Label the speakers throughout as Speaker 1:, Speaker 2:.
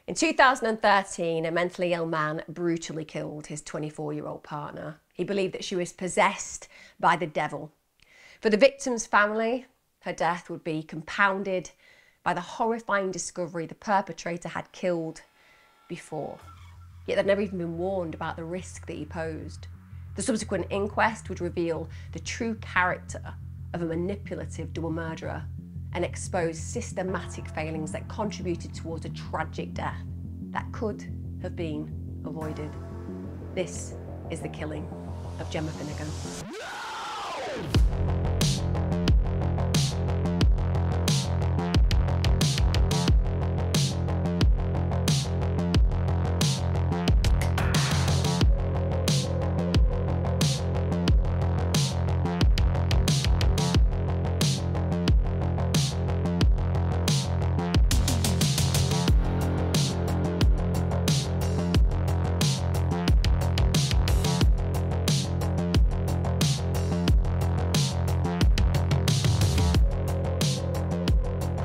Speaker 1: In 2013, a mentally ill man brutally killed his 24-year-old partner. He believed that she was possessed by the devil. For the victim's family, her death would be compounded by the horrifying discovery the perpetrator had killed before. Yet they'd never even been warned about the risk that he posed. The subsequent inquest would reveal the true character of a manipulative double murderer and expose systematic failings that contributed towards a tragic death that could have been avoided. This is the killing of Gemma Finnigan.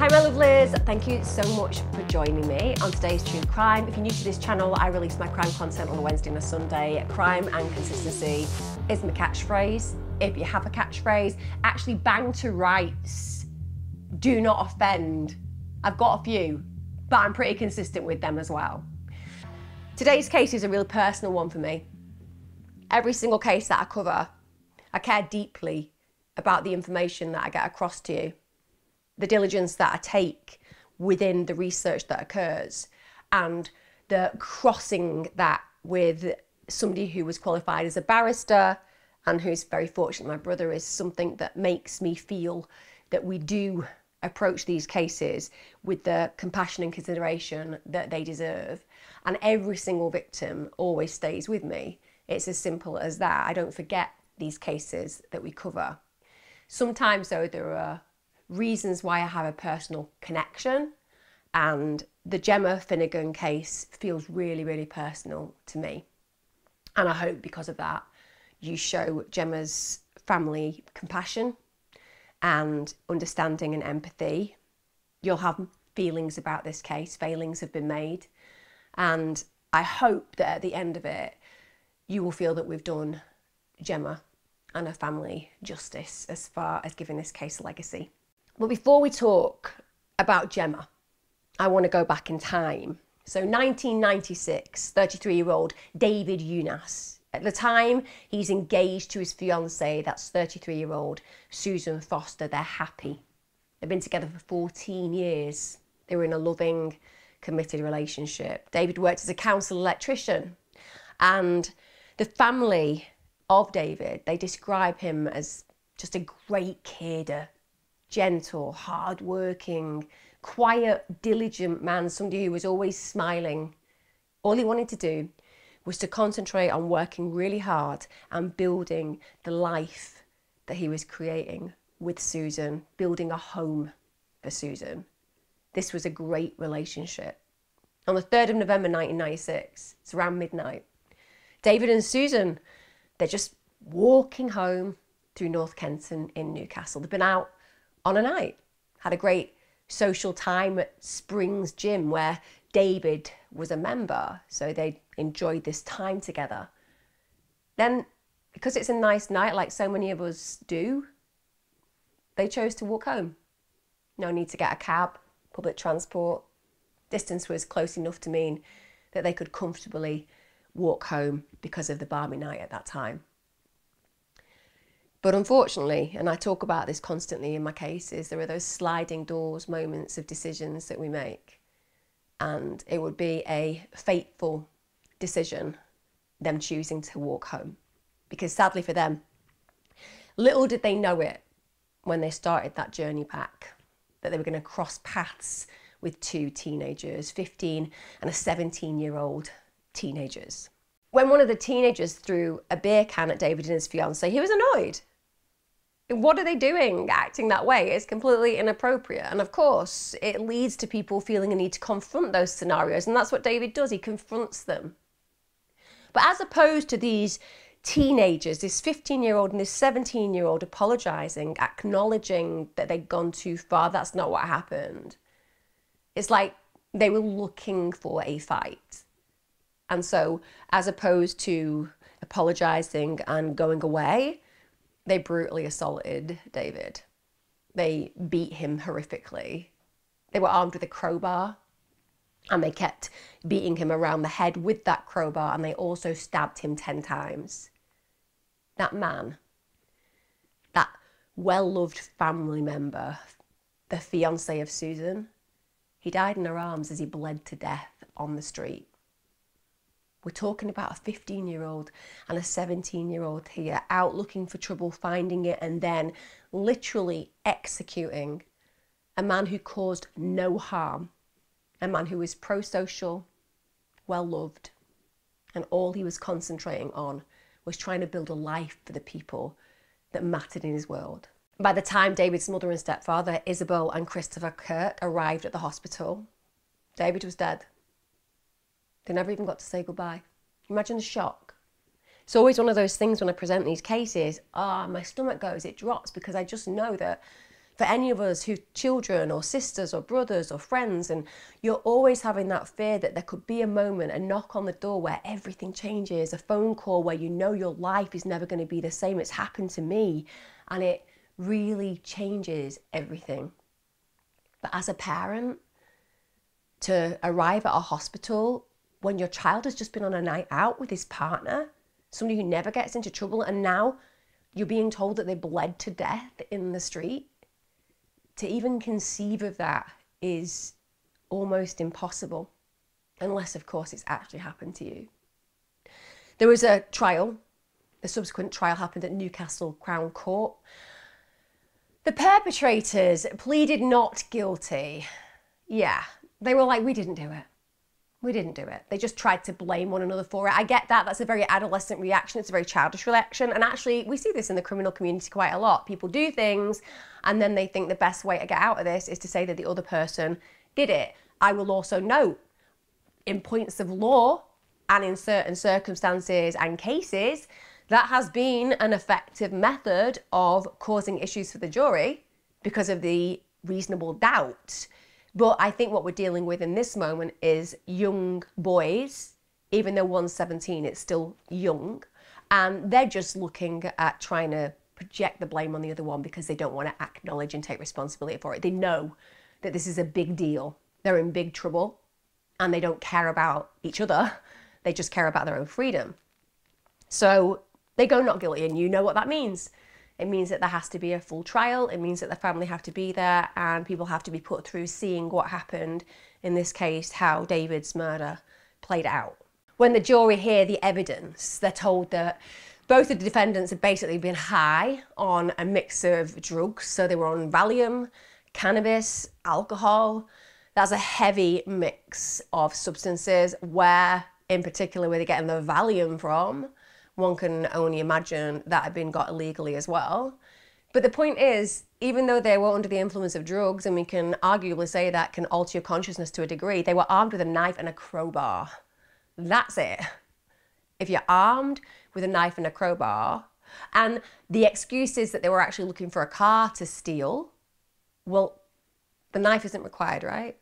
Speaker 1: Hi my lovelies, thank you so much for joining me on today's True Crime. If you're new to this channel, I release my crime content on a Wednesday and a Sunday. Crime and consistency is my catchphrase. If you have a catchphrase, actually bang to rights. Do not offend. I've got a few, but I'm pretty consistent with them as well. Today's case is a real personal one for me. Every single case that I cover, I care deeply about the information that I get across to you, the diligence that I take within the research that occurs, and the crossing that with somebody who was qualified as a barrister and who's very fortunate my brother is something that makes me feel that we do approach these cases with the compassion and consideration that they deserve. And every single victim always stays with me. It's as simple as that. I don't forget these cases that we cover. Sometimes though, there are reasons why I have a personal connection, and the Gemma Finnigan case feels really, really personal to me. And I hope because of that, you show Gemma's family compassion and understanding and empathy. You'll have feelings about this case, failings have been made, and I hope that at the end of it, you will feel that we've done Gemma and her family justice as far as giving this case a legacy. But before we talk about Gemma, I want to go back in time. So 1996, 33-year-old David Younas. At the time, he's engaged to his fiancée, that's 33-year-old Susan Foster. They're happy. They've been together for 14 years. They were in a loving, committed relationship. David worked as a council electrician, and the family of David, they describe him as just a great kid, a gentle, hard-working, quiet, diligent man, somebody who was always smiling. All he wanted to do was to concentrate on working really hard and building the life that he was creating with Susan, building a home for Susan. This was a great relationship. On the 3rd of November 1996, it's around midnight, David and Susan, they're just walking home through North Kenton in Newcastle. They've been out on a night, had a great social time at Springs Gym where David was a member, so they enjoyed this time together. Then, because it's a nice night like so many of us do, they chose to walk home. No need to get a cab, public transport. Distance was close enough to mean that they could comfortably walk home because of the balmy night at that time. But unfortunately, and I talk about this constantly in my cases, there are those sliding doors moments of decisions that we make. And it would be a fateful decision, them choosing to walk home. Because sadly for them, little did they know it when they started that journey back, that they were going to cross paths with two teenagers, 15 and a 17-year-old teenagers. When one of the teenagers threw a beer can at David and his fiancée, he was annoyed. What are they doing acting that way? It's completely inappropriate. And of course, it leads to people feeling a need to confront those scenarios. And that's what David does. He confronts them. But as opposed to these teenagers, this 15-year-old and this 17-year-old apologising, acknowledging that they'd gone too far, that's not what happened. It's like They were looking for a fight. And so, as opposed to apologising and going away, they brutally assaulted David. They beat him horrifically. They were armed with a crowbar, and they kept beating him around the head with that crowbar, and they also stabbed him 10 times. That man, that well-loved family member, the fiancé of Susan, he died in her arms as he bled to death on the street. We're talking about a 15-year-old and a 17-year-old here, out looking for trouble, finding it, and then literally executing a man who caused no harm, a man who was pro-social, well-loved, and all he was concentrating on was trying to build a life for the people that mattered in his world. By the time David's mother and stepfather, Isabel and Christopher Kirk, arrived at the hospital, David was dead. They never even got to say goodbye. Imagine the shock. It's always one of those things when I present these cases, my stomach goes, it drops, because I just know that for any of us who children or sisters or brothers or friends, and you're always having that fear that there could be a moment, a knock on the door where everything changes, a phone call where you know your life is never going to be the same. It's happened to me, and it really changes everything. But as a parent, to arrive at a hospital when your child has just been on a night out with his partner, somebody who never gets into trouble, and now you're being told that they bled to death in the street, to even conceive of that is almost impossible, unless, of course, it's actually happened to you. There was a trial. The subsequent trial happened at Newcastle Crown Court. The perpetrators pleaded not guilty. Yeah, they were like, we didn't do it. We didn't do it. They just tried to blame one another for it. I get that. That's a very adolescent reaction. It's a very childish reaction. And actually, we see this in the criminal community quite a lot. People do things, and then they think the best way to get out of this is to say that the other person did it. I will also note, in points of law and in certain circumstances and cases, that has been an effective method of causing issues for the jury because of the reasonable doubt. But I think what we're dealing with in this moment is young boys. Even though one's 17, it's still young. And they're just looking at trying to project the blame on the other one because they don't want to acknowledge and take responsibility for it. They know that this is a big deal. They're in big trouble, and they don't care about each other. They just care about their own freedom. So they go not guilty, and you know what that means. It means that there has to be a full trial. It means that the family have to be there, and people have to be put through seeing what happened, in this case, how David's murder played out. When the jury hear the evidence, they're told that both of the defendants had basically been high on a mix of drugs. So they were on Valium, cannabis, alcohol. That's a heavy mix of substances. Where, in particular, where they're getting the Valium from, one can only imagine that had been got illegally as well. But the point is, even though they were under the influence of drugs, and we can arguably say that can alter your consciousness to a degree, they were armed with a knife and a crowbar. That's it. If you're armed with a knife and a crowbar, and the excuse is that they were actually looking for a car to steal, well, the knife isn't required, right?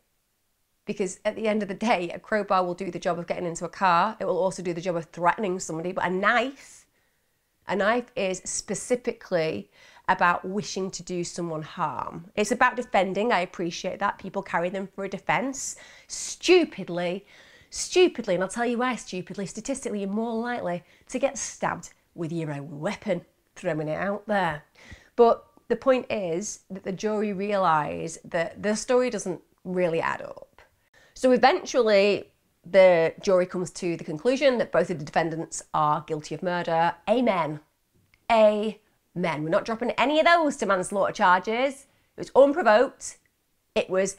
Speaker 1: Because at the end of the day, a crowbar will do the job of getting into a car. It will also do the job of threatening somebody. But a knife is specifically about wishing to do someone harm. It's about defending. I appreciate that. People carry them for a defense. Stupidly, and I'll tell you why stupidly, statistically, you're more likely to get stabbed with your own weapon, throwing it out there. But the point is that the jury realise that the story doesn't really add up. So eventually, the jury comes to the conclusion that both of the defendants are guilty of murder. Amen. Amen. We're not dropping any of those to manslaughter charges. It was unprovoked. It was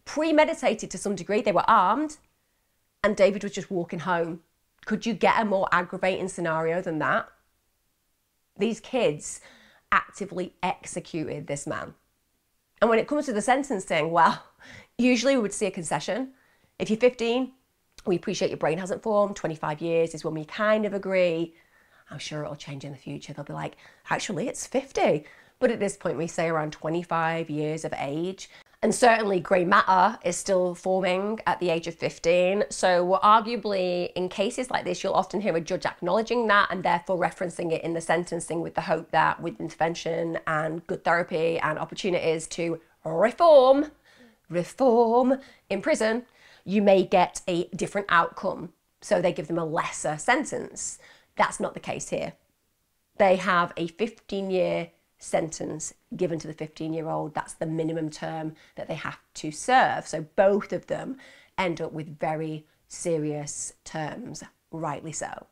Speaker 1: premeditated to some degree. They were armed, and David was just walking home. Could you get a more aggravating scenario than that? These kids actively executed this man. And when it comes to the sentencing, well, usually we would see a concession. If you're 15, we appreciate your brain hasn't formed. 25 years is when we kind of agree. I'm sure it'll change in the future. They'll be like, actually, it's 50. But at this point, we say around 25 years of age. And certainly grey matter is still forming at the age of 15. So arguably in cases like this, you'll often hear a judge acknowledging that and therefore referencing it in the sentencing with the hope that with intervention and good therapy and opportunities to reform in prison, you may get a different outcome. So they give them a lesser sentence. That's not the case here. They have a 15-year sentence given to the 15-year-old. That's the minimum term that they have to serve. So both of them end up with very serious terms, rightly so.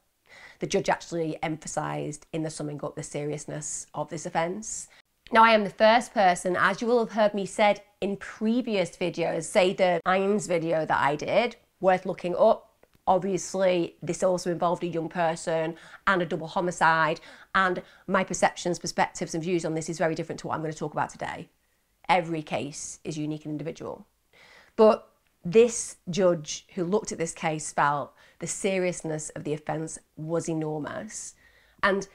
Speaker 1: The judge actually emphasised in the summing up the seriousness of this offence. Now, I am the first person, as you will have heard me said in previous videos, say the Ines video that I did, worth looking up. Obviously, this also involved a young person and a double homicide, and my perceptions, perspectives and views on this is very different to what I'm going to talk about today. Every case is unique and individual. But this judge who looked at this case felt the seriousness of the offence was enormous. And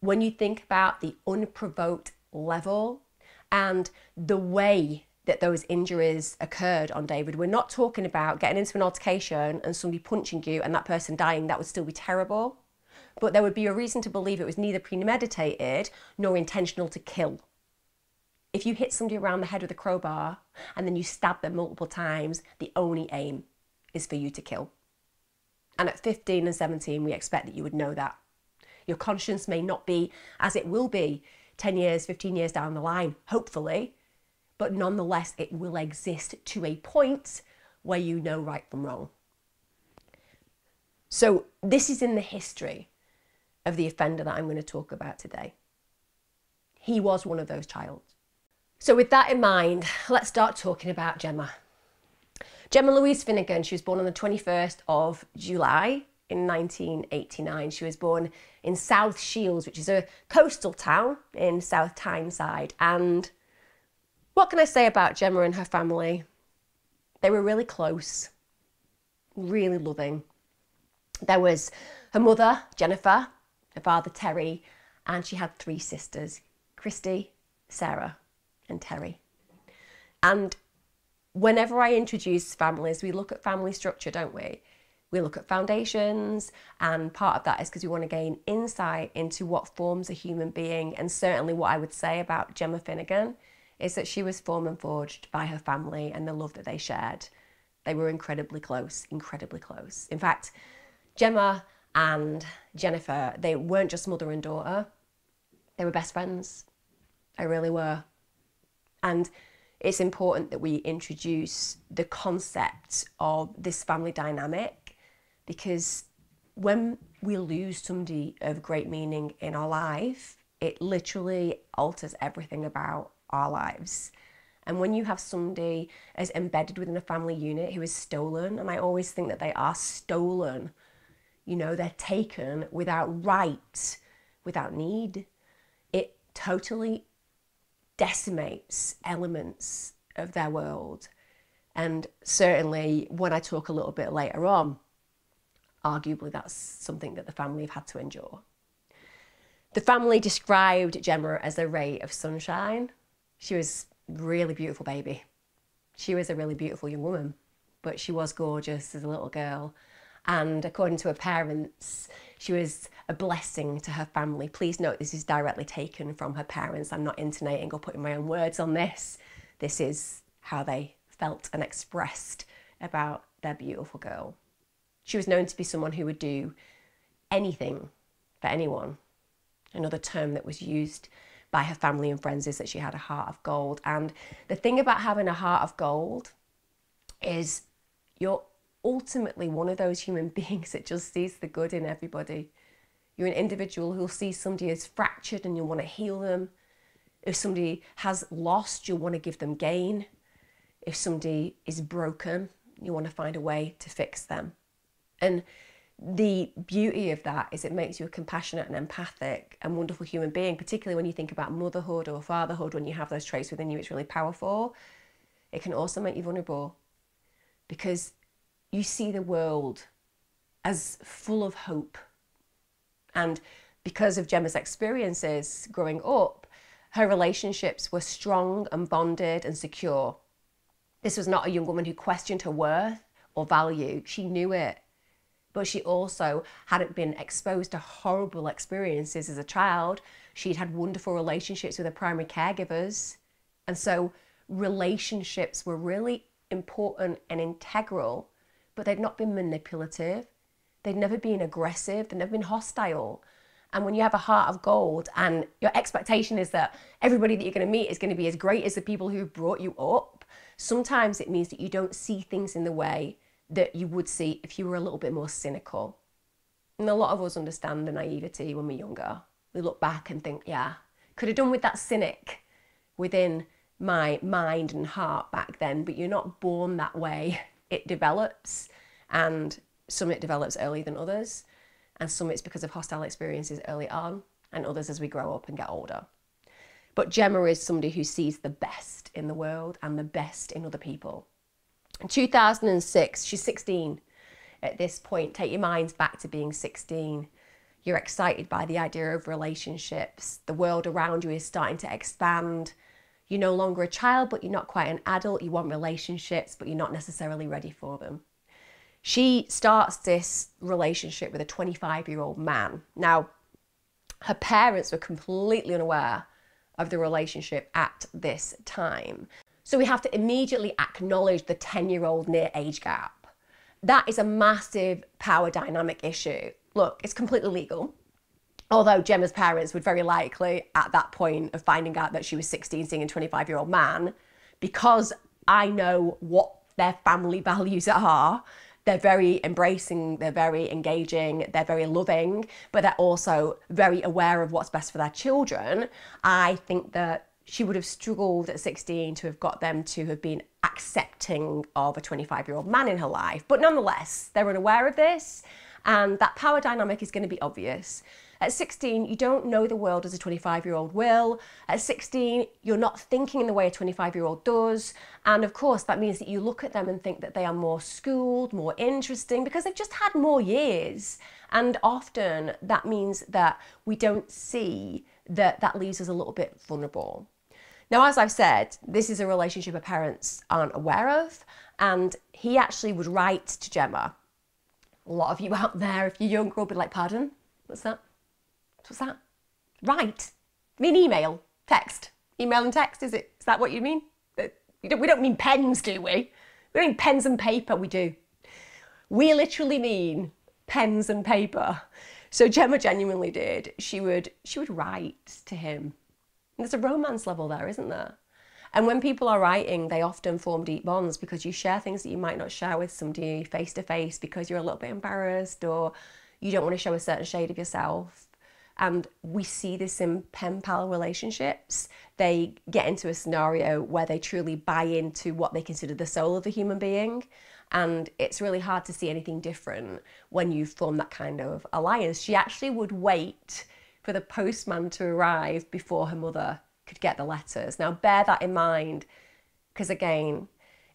Speaker 1: when you think about the unprovoked level and the way that those injuries occurred on David, we're not talking about getting into an altercation and somebody punching you and that person dying. That would still be terrible. But there would be a reason to believe it was neither premeditated nor intentional to kill. If you hit somebody around the head with a crowbar and then you stab them multiple times, the only aim is for you to kill. And at 15 and 17, we expect that you would know that. Your conscience may not be as it will be 10 years, 15 years down the line, hopefully, but nonetheless, it will exist to a point where you know right from wrong. So this is in the history of the offender that I'm going to talk about today. He was one of those child. So with that in mind, let's start talking about Gemma. Gemma Louise Finnegan, she was born on the 21st of July in 1989. She was born in South Shields, which is a coastal town in South Tyneside. And what can I say about Gemma and her family? They were really close, really loving. There was her mother, Jennifer, her father, Terry, and she had 3 sisters, Christy, Sarah, and Terry. And whenever I introduce families, we look at family structure, don't we? We look at foundations, and part of that is because we want to gain insight into what forms a human being. And certainly what I would say about Gemma Finnigan is that she was formed and forged by her family and the love that they shared. They were incredibly close, incredibly close. In fact, Gemma and Jennifer, they weren't just mother and daughter, they were best friends. They really were. And it's important that we introduce the concept of this family dynamic, because when we lose somebody of great meaning in our life, it literally alters everything about our lives. And when you have somebody as embedded within a family unit who is stolen, and I always think that they are stolen, you know, they're taken without right, without need, it totally decimates elements of their world. And certainly when I talk a little bit later on, arguably that's something that the family have had to endure. The family described Gemma as a ray of sunshine. She was a really beautiful baby. She was a really beautiful young woman, but she was gorgeous as a little girl. And according to her parents, she was a blessing to her family. Please note, this is directly taken from her parents. I'm not intonating or putting my own words on this. This is how they felt and expressed about their beautiful girl. She was known to be someone who would do anything for anyone. Another term that was used by her family and friends is that she had a heart of gold. And the thing about having a heart of gold is you're ultimately one of those human beings that just sees the good in everybody. You're an individual who'll see somebody as fractured and you'll want to heal them. If somebody has lost, you'll want to give them gain. If somebody is broken, you want to find a way to fix them. And the beauty of that is it makes you a compassionate and empathic and wonderful human being, particularly when you think about motherhood or fatherhood. When you have those traits within you, it's really powerful. It can also make you vulnerable because you see the world as full of hope. And because of Gemma's experiences growing up, her relationships were strong and bonded and secure. This was not a young woman who questioned her worth or value. She knew it. But she also hadn't been exposed to horrible experiences as a child. She'd had wonderful relationships with her primary caregivers. And so relationships were really important and integral, but they'd not been manipulative. They'd never been aggressive. They'd never been hostile. And when you have a heart of gold and your expectation is that everybody that you're going to meet is going to be as great as the people who brought you up, sometimes it means that you don't see things in the way that you would see if you were a little bit more cynical. And a lot of us understand the naivety when we're younger. We look back and think, yeah, could have done with that cynic within my mind and heart back then, but you're not born that way. It develops, and some it develops earlier than others, and some it's because of hostile experiences early on, and others as we grow up and get older. But Gemma is somebody who sees the best in the world and the best in other people. In 2006, she's 16 at this point. Take your minds back to being 16. You're excited by the idea of relationships. The world around you is starting to expand. You're no longer a child, but you're not quite an adult. You want relationships, but you're not necessarily ready for them. She starts this relationship with a 25-year-old man. Now, her parents were completely unaware of the relationship at this time. So we have to immediately acknowledge the 10-year-old near age gap. That is a massive power dynamic issue. Look, it's completely legal. Although Gemma's parents would very likely, at that point of finding out that she was 16, seeing a 25-year-old man, because I know what their family values are, they're very embracing, they're very engaging, they're very loving, but they're also very aware of what's best for their children. I think that she would have struggled at 16 to have got them to have been accepting of a 25-year-old man in her life. But nonetheless, they're unaware of this, and that power dynamic is going to be obvious. At 16, you don't know the world as a 25-year-old will. At 16, you're not thinking in the way a 25-year-old does. And of course, that means that you look at them and think that they are more schooled, more interesting, because they've just had more years. And often that means that we don't see that that leaves us a little bit vulnerable. Now, as I've said, this is a relationship her parents aren't aware of. And he actually would write to Gemma. A lot of you out there, if you're younger, will be like, pardon? What's that? What's that? Write. I mean email, text. Email and text, is it? Is that what you mean? We don't mean pens, do we? We don't mean pens and paper, we do. We literally mean pens and paper. So Gemma genuinely did. She would write to him. And there's a romance level there, isn't there? And when people are writing, they often form deep bonds because you share things that you might not share with somebody face to face because you're a little bit embarrassed or you don't want to show a certain shade of yourself. And we see this in pen pal relationships. They get into a scenario where they truly buy into what they consider the soul of a human being. And it's really hard to see anything different when you form that kind of alliance. She actually would wait for the postman to arrive before her mother could get the letters. Now, bear that in mind, because again,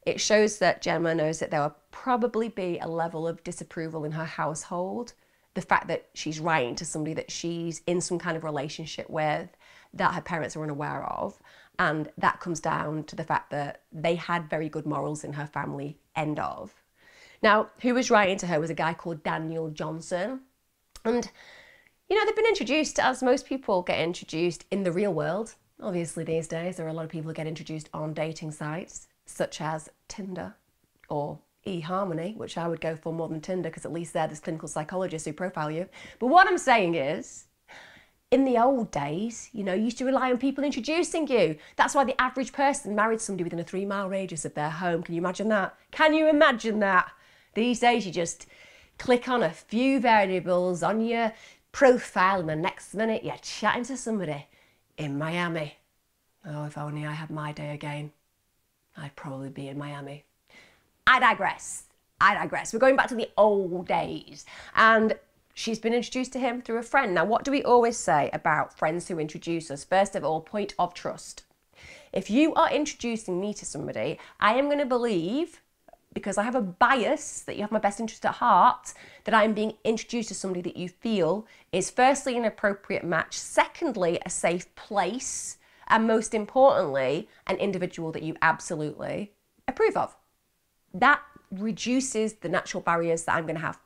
Speaker 1: it shows that Gemma knows that there will probably be a level of disapproval in her household. The fact that she's writing to somebody that she's in some kind of relationship with that her parents are unaware of. And that comes down to the fact that they had very good morals in her family, end of. Now, who was writing to her was a guy called Daniel Johnson. And, you know, they've been introduced as most people get introduced in the real world. Obviously, these days, there are a lot of people who get introduced on dating sites, such as Tinder or eHarmony, which I would go for more than Tinder because at least there's clinical psychologists who profile you. But what I'm saying is, in the old days, you know, you used to rely on people introducing you. That's why the average person married somebody within a 3-mile radius of their home. Can you imagine that? Can you imagine that? These days, you just click on a few variables on your profile and the next minute you're chatting to somebody in Miami. Oh, if only I had my day again. I'd probably be in Miami. I digress. We're going back to the old days. And she's been introduced to him through a friend. Now, what do we always say about friends who introduce us? First of all, point of trust. If you are introducing me to somebody, I am going to believe, because I have a bias that you have my best interest at heart, that I'm being introduced to somebody that you feel is firstly an appropriate match, secondly, a safe place, and most importantly, an individual that you absolutely approve of. That reduces the natural barriers that I'm going to have.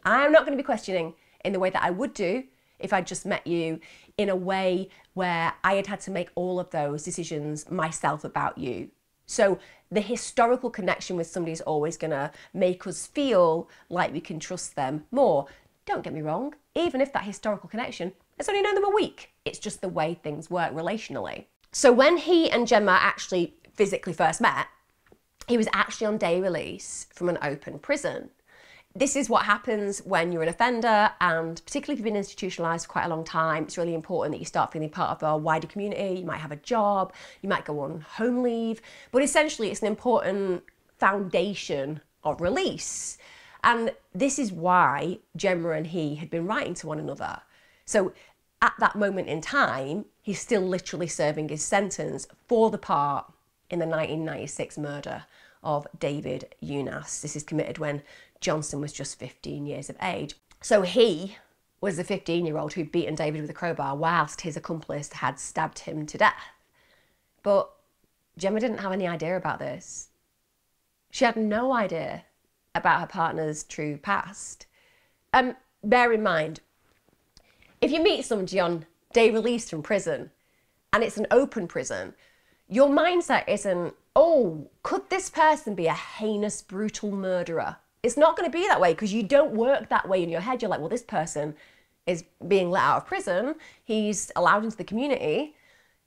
Speaker 1: I'm not going to be questioning in the way that I would do if I'd just met you in a way where I had to make all of those decisions myself about you. So the historical connection with somebody is always going to make us feel like we can trust them more. Don't get me wrong, even if that historical connection has only known them a week, it's just the way things work relationally. So when he and Gemma actually physically first met, he was actually on day release from an open prison. This is what happens when you're an offender, and particularly if you've been institutionalised for quite a long time, it's really important that you start feeling part of a wider community. You might have a job, you might go on home leave, but essentially it's an important foundation of release. And this is why Gemma and he had been writing to one another. So at that moment in time, he's still literally serving his sentence for the part in the 1996 murder of David Younas. This is committed when Johnson was just 15 years of age. So he was the 15-year-old who'd beaten David with a crowbar whilst his accomplice had stabbed him to death. But Gemma didn't have any idea about this. She had no idea about her partner's true past. Bear in mind, if you meet somebody on day release from prison and it's an open prison, your mindset isn't, oh, could this person be a heinous, brutal murderer? It's not going to be that way because you don't work that way in your head. You're like, well, this person is being let out of prison. He's allowed into the community.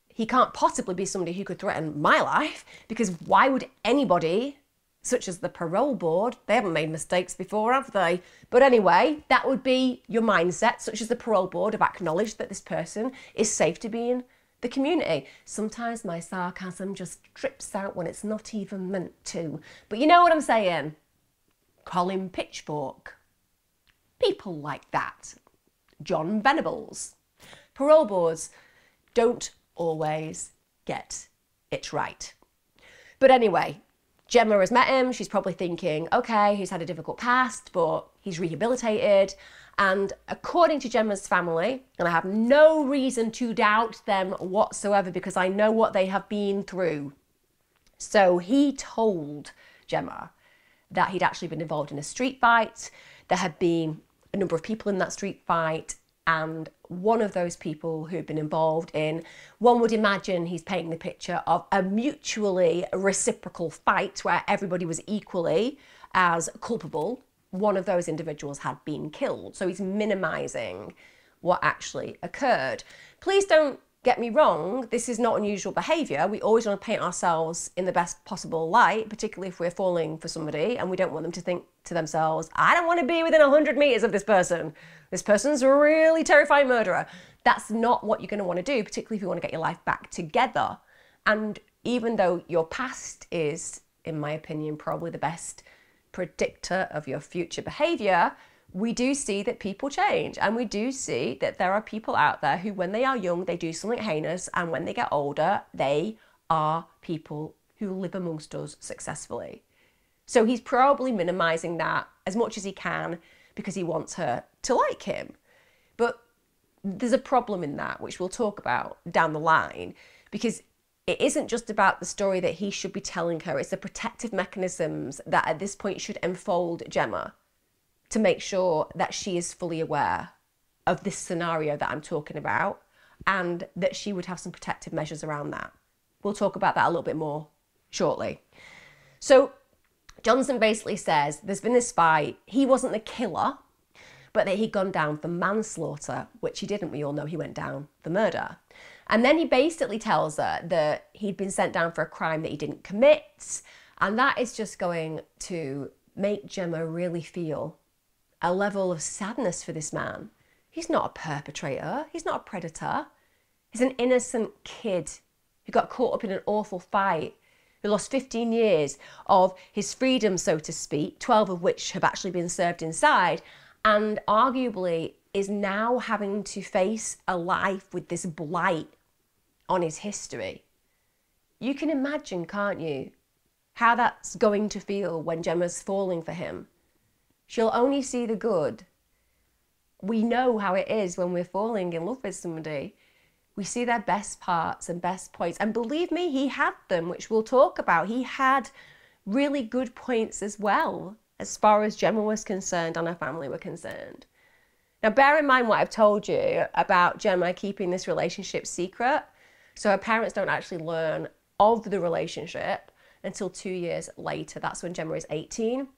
Speaker 1: He can't possibly be somebody who could threaten my life, because why would anybody, such as the parole board, they haven't made mistakes before, have they? But anyway, that would be your mindset, such as the parole board have acknowledged that this person is safe to be in the community. Sometimes my sarcasm just trips out when it's not even meant to. But you know what I'm saying? Colin Pitchfork. People like that. John Venables. Parole boards don't always get it right. But anyway, Gemma has met him. She's probably thinking, okay, he's had a difficult past, but he's rehabilitated. And according to Gemma's family, and I have no reason to doubt them whatsoever because I know what they have been through. So he told Gemma that he'd actually been involved in a street fight. There had been a number of people in that street fight, and one of those people who'd been involved in, one would imagine he's painting the picture of a mutually reciprocal fight where everybody was equally as culpable. One of those individuals had been killed. So he's minimising what actually occurred. Please don't get me wrong, this is not unusual behaviour. We always want to paint ourselves in the best possible light, particularly if we're falling for somebody and we don't want them to think to themselves, I don't want to be within 100 metres of this person. This person's a really terrifying murderer. That's not what you're going to want to do, particularly if you want to get your life back together. And even though your past is, in my opinion, probably the best predictor of your future behaviour, we do see that people change, and we do see that there are people out there who, when they are young, they do something heinous, and when they get older, they are people who live amongst us successfully. So he's probably minimising that as much as he can because he wants her to like him. But there's a problem in that, which we'll talk about down the line, because it isn't just about the story that he should be telling her, it's the protective mechanisms that at this point should enfold Gemma to make sure that she is fully aware of this scenario that I'm talking about, and that she would have some protective measures around that. We'll talk about that a little bit more shortly. So Johnson basically says there's been this fight, he wasn't the killer, but that he'd gone down for manslaughter, which he didn't. We all know he went down for murder. And then he basically tells her that he'd been sent down for a crime that he didn't commit, and that is just going to make Gemma really feel a level of sadness for this man. He's not a perpetrator, he's not a predator. He's an innocent kid who got caught up in an awful fight, who lost 15 years of his freedom, so to speak, 12 of which have actually been served inside, and arguably is now having to face a life with this blight on his history. You can imagine, can't you, how that's going to feel when Gemma's falling for him. She'll only see the good. We know how it is when we're falling in love with somebody. We see their best parts and best points. And believe me, he had them, which we'll talk about. He had really good points as well, as far as Gemma was concerned and her family were concerned. Now, bear in mind what I've told you about Gemma keeping this relationship secret. So her parents don't actually learn of the relationship until 2 years later. That's when Gemma is 18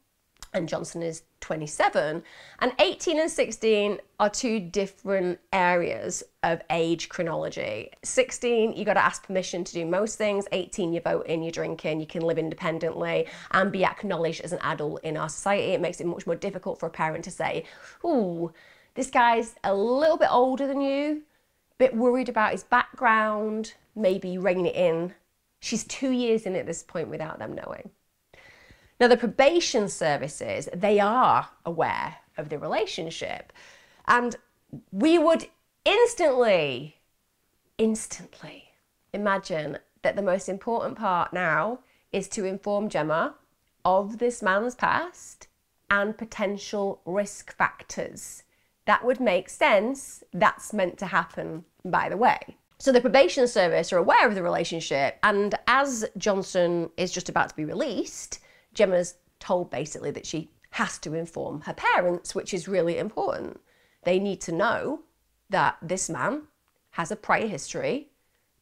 Speaker 1: and Johnson is 27. And 18 and 16 are two different areas of age chronology. 16, you got to ask permission to do most things. 18, you're voting, you're drinking, you can live independently and be acknowledged as an adult in our society. It makes it much more difficult for a parent to say, ooh, this guy's a little bit older than you, bit worried about his background, maybe reining it in. She's 2 years in at this point without them knowing. Now, the probation services, they are aware of the relationship. And we would instantly imagine that the most important part now is to inform Gemma of this man's past and potential risk factors. That would make sense. That's meant to happen, by the way. So the probation service are aware of the relationship, and as Johnson is just about to be released, Gemma's told basically that she has to inform her parents, which is really important. They need to know that this man has a prior history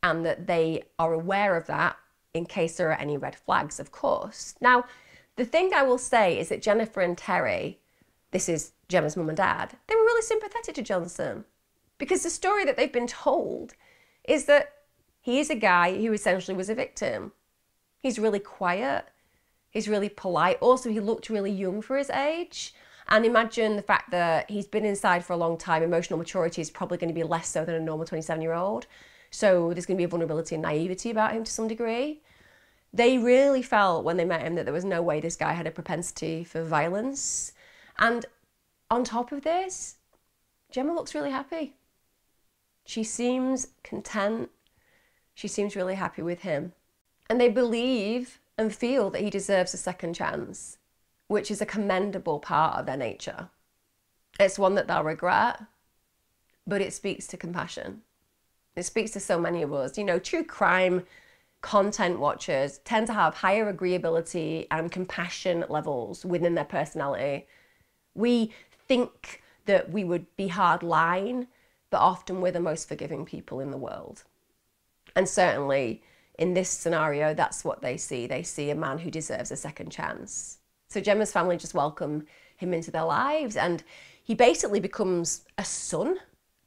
Speaker 1: and that they are aware of that in case there are any red flags, of course. Now, the thing I will say is that Jennifer and Terry, this is Gemma's mum and dad, they were really sympathetic to Johnson, because the story that they've been told is that he is a guy who essentially was a victim. He's really quiet. He's really polite. Also, he looked really young for his age. And imagine the fact that he's been inside for a long time. Emotional maturity is probably going to be less so than a normal 27-year-old. So there's going to be a vulnerability and naivety about him to some degree. They really felt when they met him that there was no way this guy had a propensity for violence. And on top of this, Gemma looks really happy. She seems content. She seems really happy with him. And they believe and feel that he deserves a second chance, which is a commendable part of their nature. It's one that they'll regret, but it speaks to compassion. It speaks to so many of us. You know, true crime content watchers tend to have higher agreeability and compassion levels within their personality. We think that we would be hard line, but often we're the most forgiving people in the world. And certainly in this scenario, that's what they see. They see a man who deserves a second chance. So Gemma's family just welcome him into their lives, and he basically becomes a son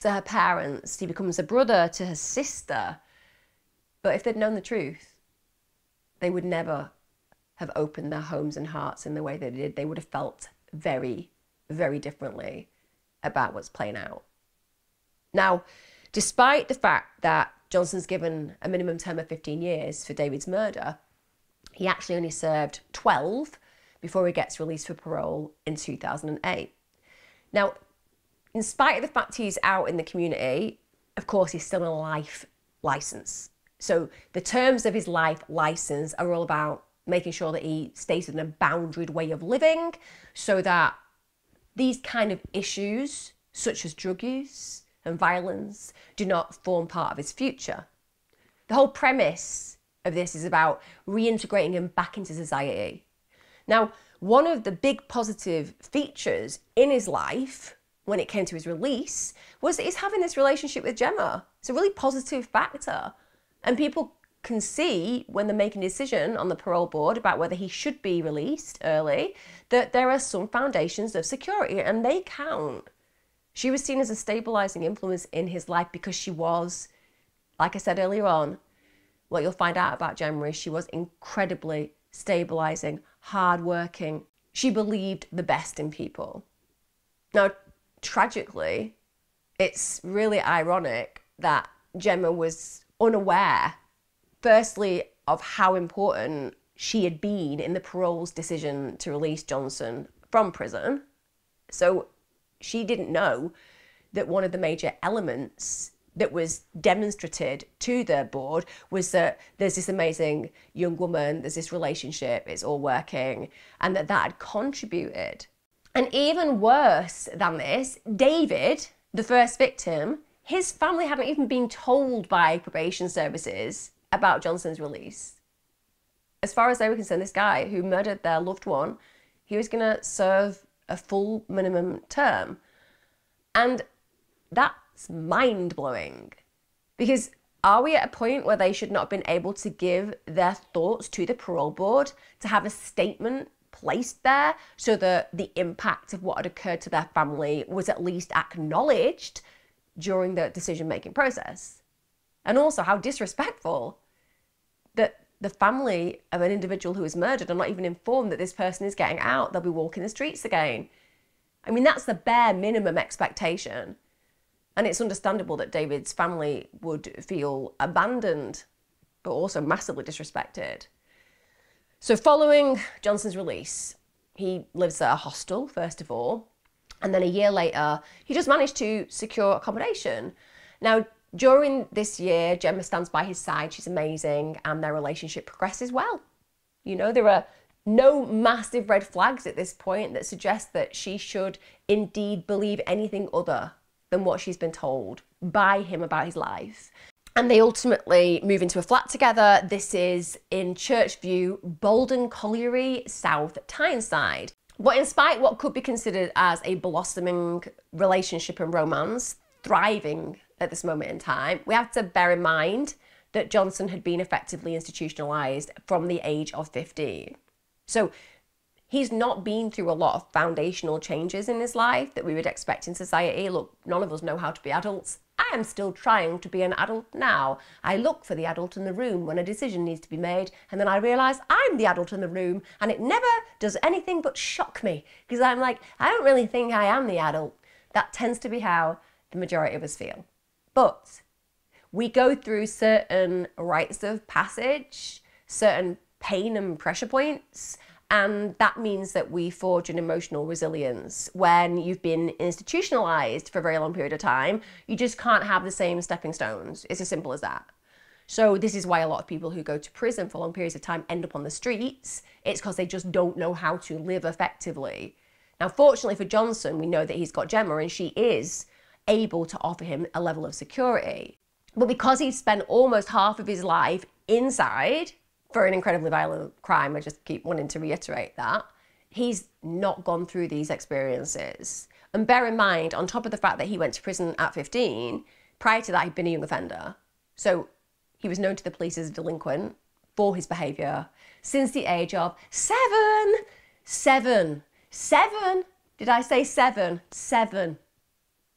Speaker 1: to her parents. He becomes a brother to her sister. But if they'd known the truth, they would never have opened their homes and hearts in the way they did. They would have felt very, very differently about what's playing out. Now, despite the fact that Johnson's given a minimum term of 15 years for David's murder, he actually only served 12 before he gets released for parole in 2008. Now, in spite of the fact he's out in the community, of course, he's still on a life license. So the terms of his life license are all about making sure that he stays in a boundaried way of living so that these kind of issues, such as drug use and violence, do not form part of his future. The whole premise of this is about reintegrating him back into society. Now, one of the big positive features in his life when it came to his release was that he's having this relationship with Gemma. It's a really positive factor. And people can see when they're making a decision on the parole board about whether he should be released early, that there are some foundations of security, and they count. She was seen as a stabilizing influence in his life because she was, like I said earlier on, what you'll find out about Gemma is she was incredibly stabilizing, hardworking. She believed the best in people. Now, tragically, it's really ironic that Gemma was unaware, firstly, of how important she had been in the parole's decision to release Johnson from prison. So she didn't know that one of the major elements that was demonstrated to the board was that there's this amazing young woman, there's this relationship, it's all working, and that had contributed. And even worse than this, David, the first victim, his family hadn't even been told by probation services about Johnson's release. As far as they were concerned, this guy who murdered their loved one, he was going to serve a full minimum term. And that's mind-blowing. Because are we at a point where they should not have been able to give their thoughts to the parole board, to have a statement placed there so that the impact of what had occurred to their family was at least acknowledged during the decision-making process? And also how disrespectful that the family of an individual who was murdered are not even informed that this person is getting out. They'll be walking the streets again. I mean, that's the bare minimum expectation. And it's understandable that David's family would feel abandoned, but also massively disrespected. So following Johnson's release, he lives at a hostel, first of all, and then a year later, he just managed to secure accommodation. Now, during this year, Gemma stands by his side. She's amazing, and their relationship progresses well. You know, there are no massive red flags at this point that suggest that she should indeed believe anything other than what she's been told by him about his life. And they ultimately move into a flat together. This is in Churchview, Bolden Colliery, South Tyneside. But in spite of what could be considered as a blossoming relationship and romance, thriving at this moment in time, we have to bear in mind that Johnson had been effectively institutionalized from the age of 15. So he's not been through a lot of foundational changes in his life that we would expect in society. Look, none of us know how to be adults. I am still trying to be an adult now. I look for the adult in the room when a decision needs to be made, and then I realise I'm the adult in the room, and it never does anything but shock me, because I'm like, I don't really think I am the adult. That tends to be how the majority of us feel. But we go through certain rites of passage, certain pain and pressure points, and that means that we forge an emotional resilience. When you've been institutionalized for a very long period of time, you just can't have the same stepping stones. It's as simple as that. So this is why a lot of people who go to prison for long periods of time end up on the streets. It's because they just don't know how to live effectively. Now, fortunately for Johnson, we know that he's got Gemma, and she is able to offer him a level of security. But because he's spent almost half of his life inside for an incredibly violent crime, I just keep wanting to reiterate that, he's not gone through these experiences. And bear in mind, on top of the fact that he went to prison at 15, prior to that he'd been a young offender. So he was known to the police as a delinquent for his behaviour since the age of 7. 7. 7. Did I say 7? 7.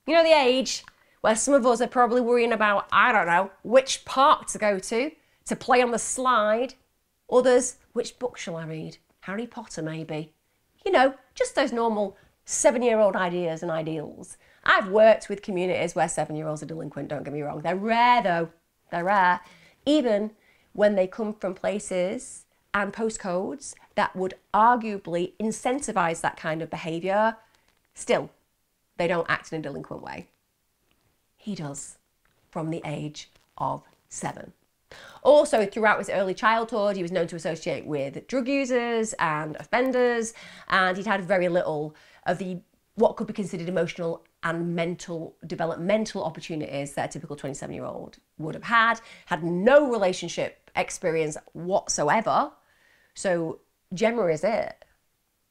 Speaker 1: You know, the age where some of us are probably worrying about, I don't know, which park to go to play on the slide. Others, which book shall I read? Harry Potter, maybe. You know, just those normal 7-year-old ideas and ideals. I've worked with communities where 7-year-olds are delinquent, don't get me wrong. They're rare, though. They're rare. Even when they come from places and postcodes that would arguably incentivize that kind of behaviour, still, they don't act in a delinquent way. He does, from the age of 7. Also, throughout his early childhood, he was known to associate with drug users and offenders, and he'd had very little of the what could be considered emotional and mental developmental opportunities that a typical 27-year-old would have had no relationship experience whatsoever. So Gemma is it.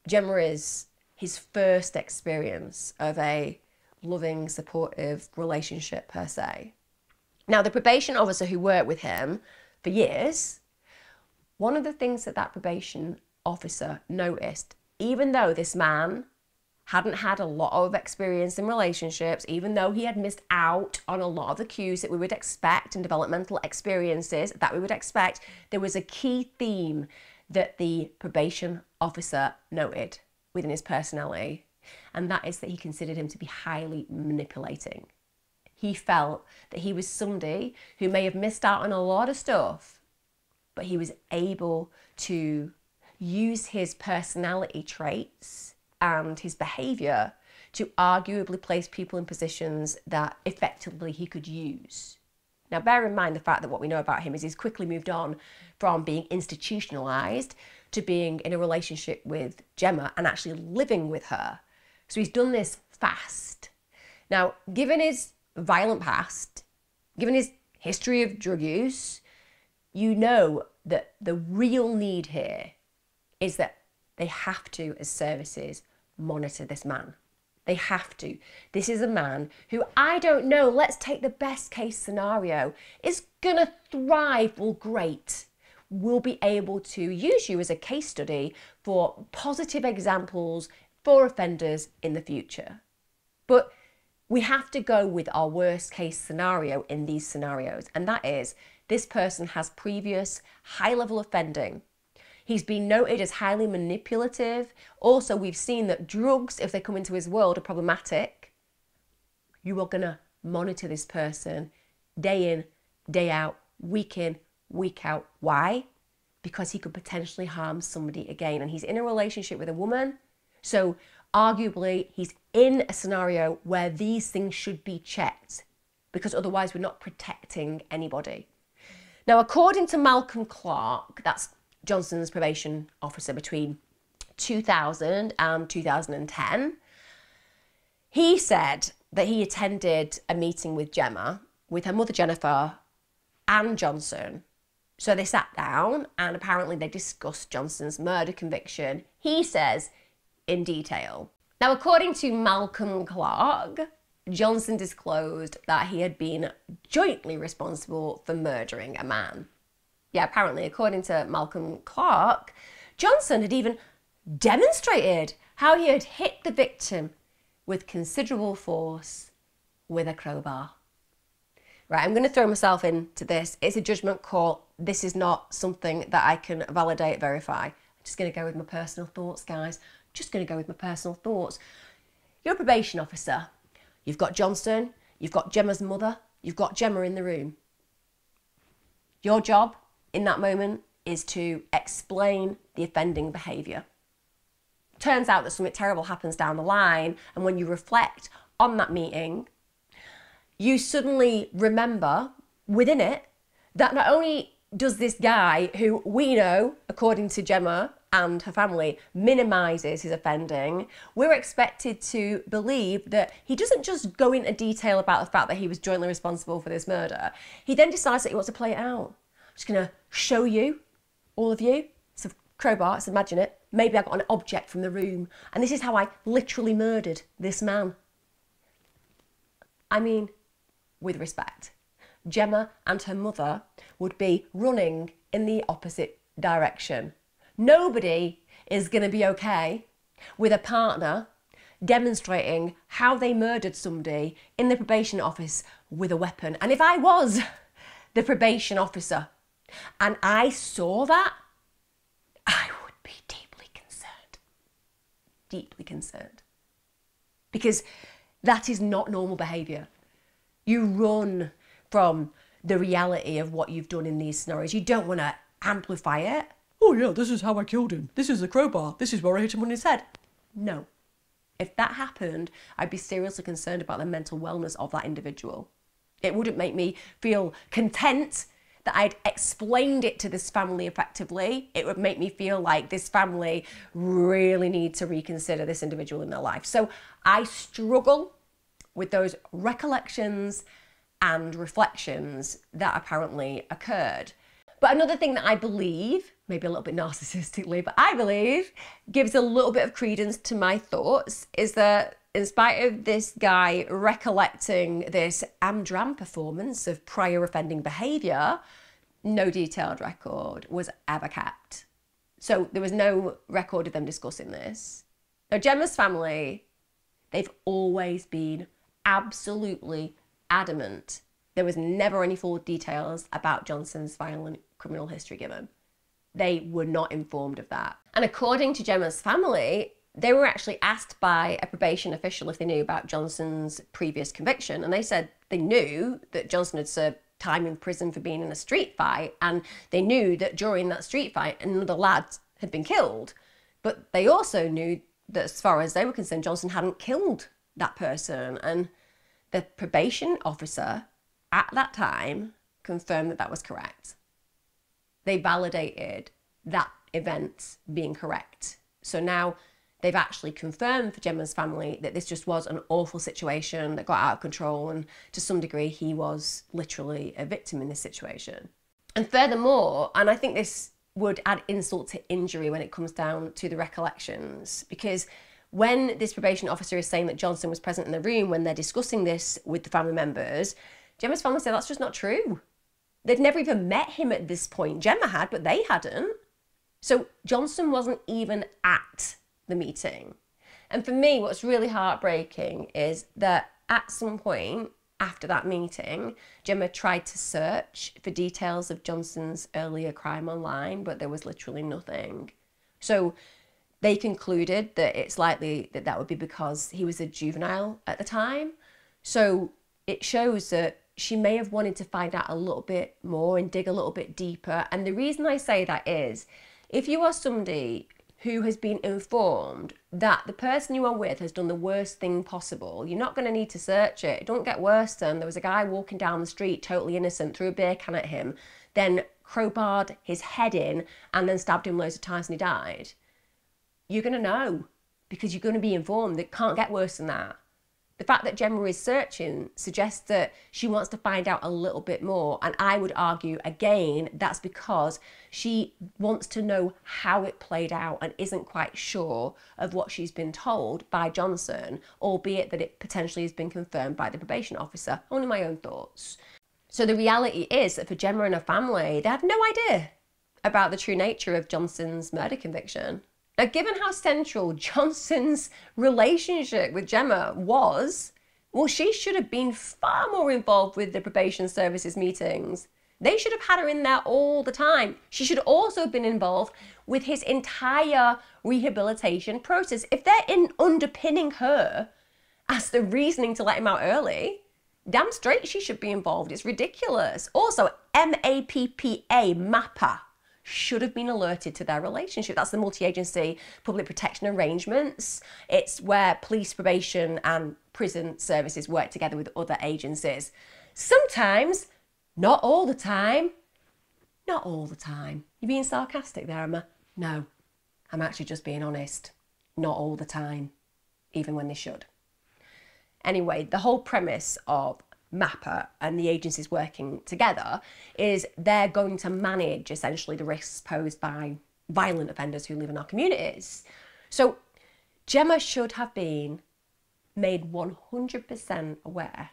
Speaker 1: Gemma is his first experience of a loving, supportive relationship per se. Now, the probation officer who worked with him for years, one of the things that probation officer noticed, even though this man hadn't had a lot of experience in relationships, even though he had missed out on a lot of the cues that we would expect and developmental experiences that we would expect, there was a key theme that the probation officer noted within his personality, and that is that he considered him to be highly manipulating. He felt that he was somebody who may have missed out on a lot of stuff, but he was able to use his personality traits and his behaviour to arguably place people in positions that effectively he could use. Now, bear in mind the fact that what we know about him is he's quickly moved on from being institutionalised to being in a relationship with Gemma and actually living with her. So he's done this fast. Now, given his violent past, given his history of drug use, you know that the real need here is that they have to, as services, monitor this man. They have to. This is a man who, I don't know, let's take the best case scenario, is gonna thrive, well, great. We'll be able to use you as a case study for positive examples for offenders in the future. But we have to go with our worst case scenario in these scenarios, and that is this person has previous high-level offending. He's been noted as highly manipulative. Also, we've seen that drugs, if they come into his world, are problematic. You are going to monitor this person day in, day out, week in, week out. Why? Because he could potentially harm somebody again. And he's in a relationship with a woman. So arguably, he's in a scenario where these things should be checked, because otherwise we're not protecting anybody. Now, according to Malcolm Clark, that's Johnson's probation officer between 2000 and 2010, he said that he attended a meeting with Gemma, with her mother Jennifer and Johnson. So they sat down and apparently they discussed Johnson's murder conviction, he says, in detail. Now, according to Malcolm Clark, Johnson disclosed that he had been jointly responsible for murdering a man. Yeah, apparently, according to Malcolm Clark, Johnson had even demonstrated how he had hit the victim with considerable force with a crowbar. Right, I'm going to throw myself into this. It's a judgment call. This is not something that I can validate, verify. I'm just going to go with my personal thoughts, guys. Just going to go with my personal thoughts. You're a probation officer. You've got Johnson. You've got Gemma's mother. You've got Gemma in the room. Your job in that moment is to explain the offending behaviour. Turns out that something terrible happens down the line, and when you reflect on that meeting, you suddenly remember within it that not only does this guy, who we know, according to Gemma and her family, minimises his offending, we're expected to believe that he doesn't just go into detail about the fact that he was jointly responsible for this murder. He then decides that he wants to play it out. I'm just going to show you, all of you, it's a crowbar, let's imagine it. Maybe I got an object from the room, and this is how I literally murdered this man. I mean, with respect, Gemma and her mother would be running in the opposite direction. Nobody is going to be okay with a partner demonstrating how they murdered somebody in the probation office with a weapon. And if I was the probation officer and I saw that, I would be deeply concerned. Deeply concerned. Because that is not normal behaviour. You run from the reality of what you've done in these scenarios. You don't want to amplify it. Oh yeah, this is how I killed him. This is the crowbar. This is where I hit him on his head. No. If that happened, I'd be seriously concerned about the mental wellness of that individual. It wouldn't make me feel content that I'd explained it to this family effectively. It would make me feel like this family really need to reconsider this individual in their life. So I struggle with those recollections and reflections that apparently occurred. But another thing that I believe, maybe a little bit narcissistically, but I believe gives a little bit of credence to my thoughts is that in spite of this guy recollecting this amdram performance of prior offending behaviour, no detailed record was ever kept. So there was no record of them discussing this. Now, Gemma's family, they've always been absolutely adamant. There was never any full details about Johnson's violent criminal history given. They were not informed of that. And according to Gemma's family, they were actually asked by a probation official if they knew about Johnson's previous conviction, and they said they knew that Johnson had served time in prison for being in a street fight, and they knew that during that street fight another lad had been killed. But they also knew that as far as they were concerned, Johnson hadn't killed that person, and the probation officer at that time confirmed that that was correct. They validated that event being correct. So now they've actually confirmed for Gemma's family that this just was an awful situation that got out of control, and to some degree he was literally a victim in this situation. And furthermore, and I think this would add insult to injury when it comes down to the recollections, because when this probation officer is saying that Johnson was present in the room when they're discussing this with the family members, Gemma's family said that's just not true. They'd never even met him at this point. Gemma had, but they hadn't. So Johnson wasn't even at the meeting. And for me, what's really heartbreaking is that at some point after that meeting, Gemma tried to search for details of Johnson's earlier crime online, but there was literally nothing. So they concluded that it's likely that that would be because he was a juvenile at the time. So it shows that she may have wanted to find out a little bit more and dig a little bit deeper. And the reason I say that is, if you are somebody who has been informed that the person you are with has done the worst thing possible, you're not going to need to search it. It don't get worse than there was a guy walking down the street, totally innocent, threw a beer can at him, then crowbarred his head in and then stabbed him loads of times and he died. You're going to know, because you're going to be informed. It can't get worse than that. The fact that Gemma is searching suggests that she wants to find out a little bit more. And I would argue, again, that's because she wants to know how it played out and isn't quite sure of what she's been told by Johnson, albeit that it potentially has been confirmed by the probation officer. Only my own thoughts. So the reality is that for Gemma and her family, they had no idea about the true nature of Johnson's murder conviction. Now, given how central Johnson's relationship with Gemma was, well, she should have been far more involved with the probation services meetings. They should have had her in there all the time. She should also have been involved with his entire rehabilitation process. If they're underpinning her as the reasoning to let him out early, damn straight she should be involved. It's ridiculous. Also, MAPPA should have been alerted to their relationship. That's the multi-agency public protection arrangements. It's where police, probation and prison services work together with other agencies. Sometimes, not all the time. Not all the time. You being sarcastic there, Emma? No, I'm actually just being honest. Not all the time, even when they should. Anyway, the whole premise of MAPPA and the agencies working together is they're going to manage essentially the risks posed by violent offenders who live in our communities. So Gemma should have been made 100% aware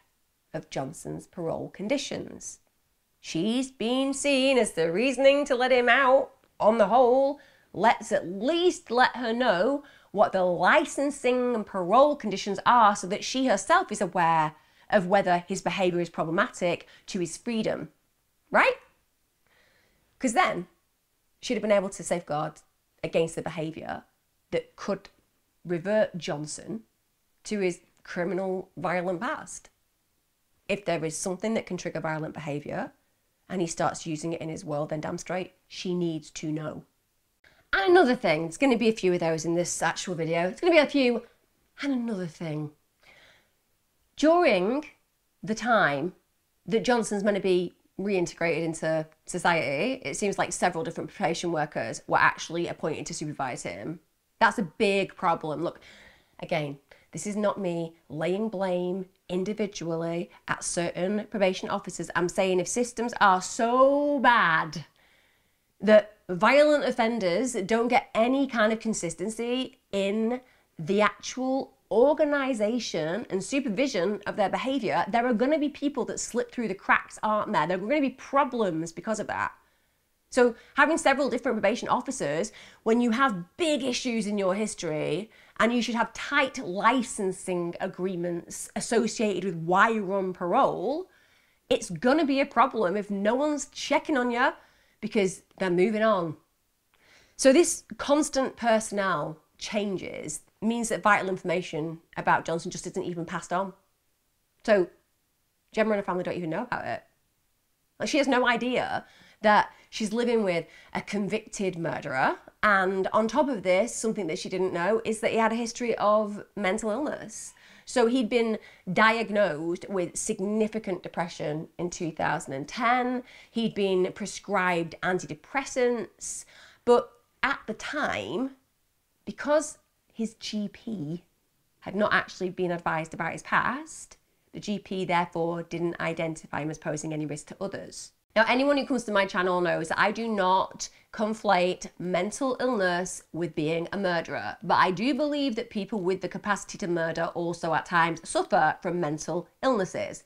Speaker 1: of Johnson's parole conditions. She's been seen as the reasoning to let him out. On the whole, let's at least let her know what the licensing and parole conditions are so that she herself is aware of whether his behaviour is problematic to his freedom, right? Because then she'd have been able to safeguard against the behaviour that could revert Johnson to his criminal, violent past. If there is something that can trigger violent behaviour and he starts using it in his world, then damn straight, she needs to know. And another thing, there's going to be a few of those in this actual video. It's going to be a few, and another thing. During the time that Johnson's meant to be reintegrated into society, it seems like several different probation workers were actually appointed to supervise him. That's a big problem. Look, again, this is not me laying blame individually at certain probation officers. I'm saying if systems are so bad that violent offenders don't get any kind of consistency in the actual organisation and supervision of their behaviour, there are going to be people that slip through the cracks, aren't there? There are going to be problems because of that. So having several different probation officers, when you have big issues in your history and you should have tight licensing agreements associated with why you're on parole, it's going to be a problem if no one's checking on you because they're moving on. So this constant personnel changes means that vital information about Johnson just isn't even passed on. So Gemma and her family don't even know about it. Like, she has no idea that she's living with a convicted murderer, and on top of this, something that she didn't know is that he had a history of mental illness. So he'd been diagnosed with significant depression in 2010. He'd been prescribed antidepressants, but at the time, because his GP had not actually been advised about his past, the GP therefore didn't identify him as posing any risk to others. Now, anyone who comes to my channel knows that I do not conflate mental illness with being a murderer, but I do believe that people with the capacity to murder also at times suffer from mental illnesses.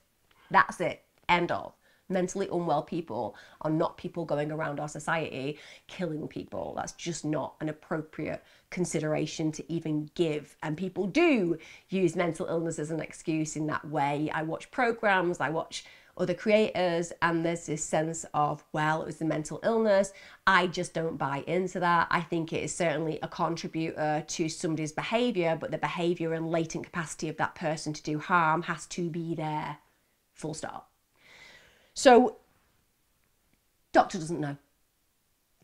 Speaker 1: That's it, end all. Mentally unwell people are not people going around our society killing people. That's just not an appropriate consideration to even give. And people do use mental illness as an excuse in that way. I watch programs, I watch other creators, and there's this sense of, well, it was the mental illness. I just don't buy into that. I think it is certainly a contributor to somebody's behavior, but the behavior and latent capacity of that person to do harm has to be there, full stop. So, doctor doesn't know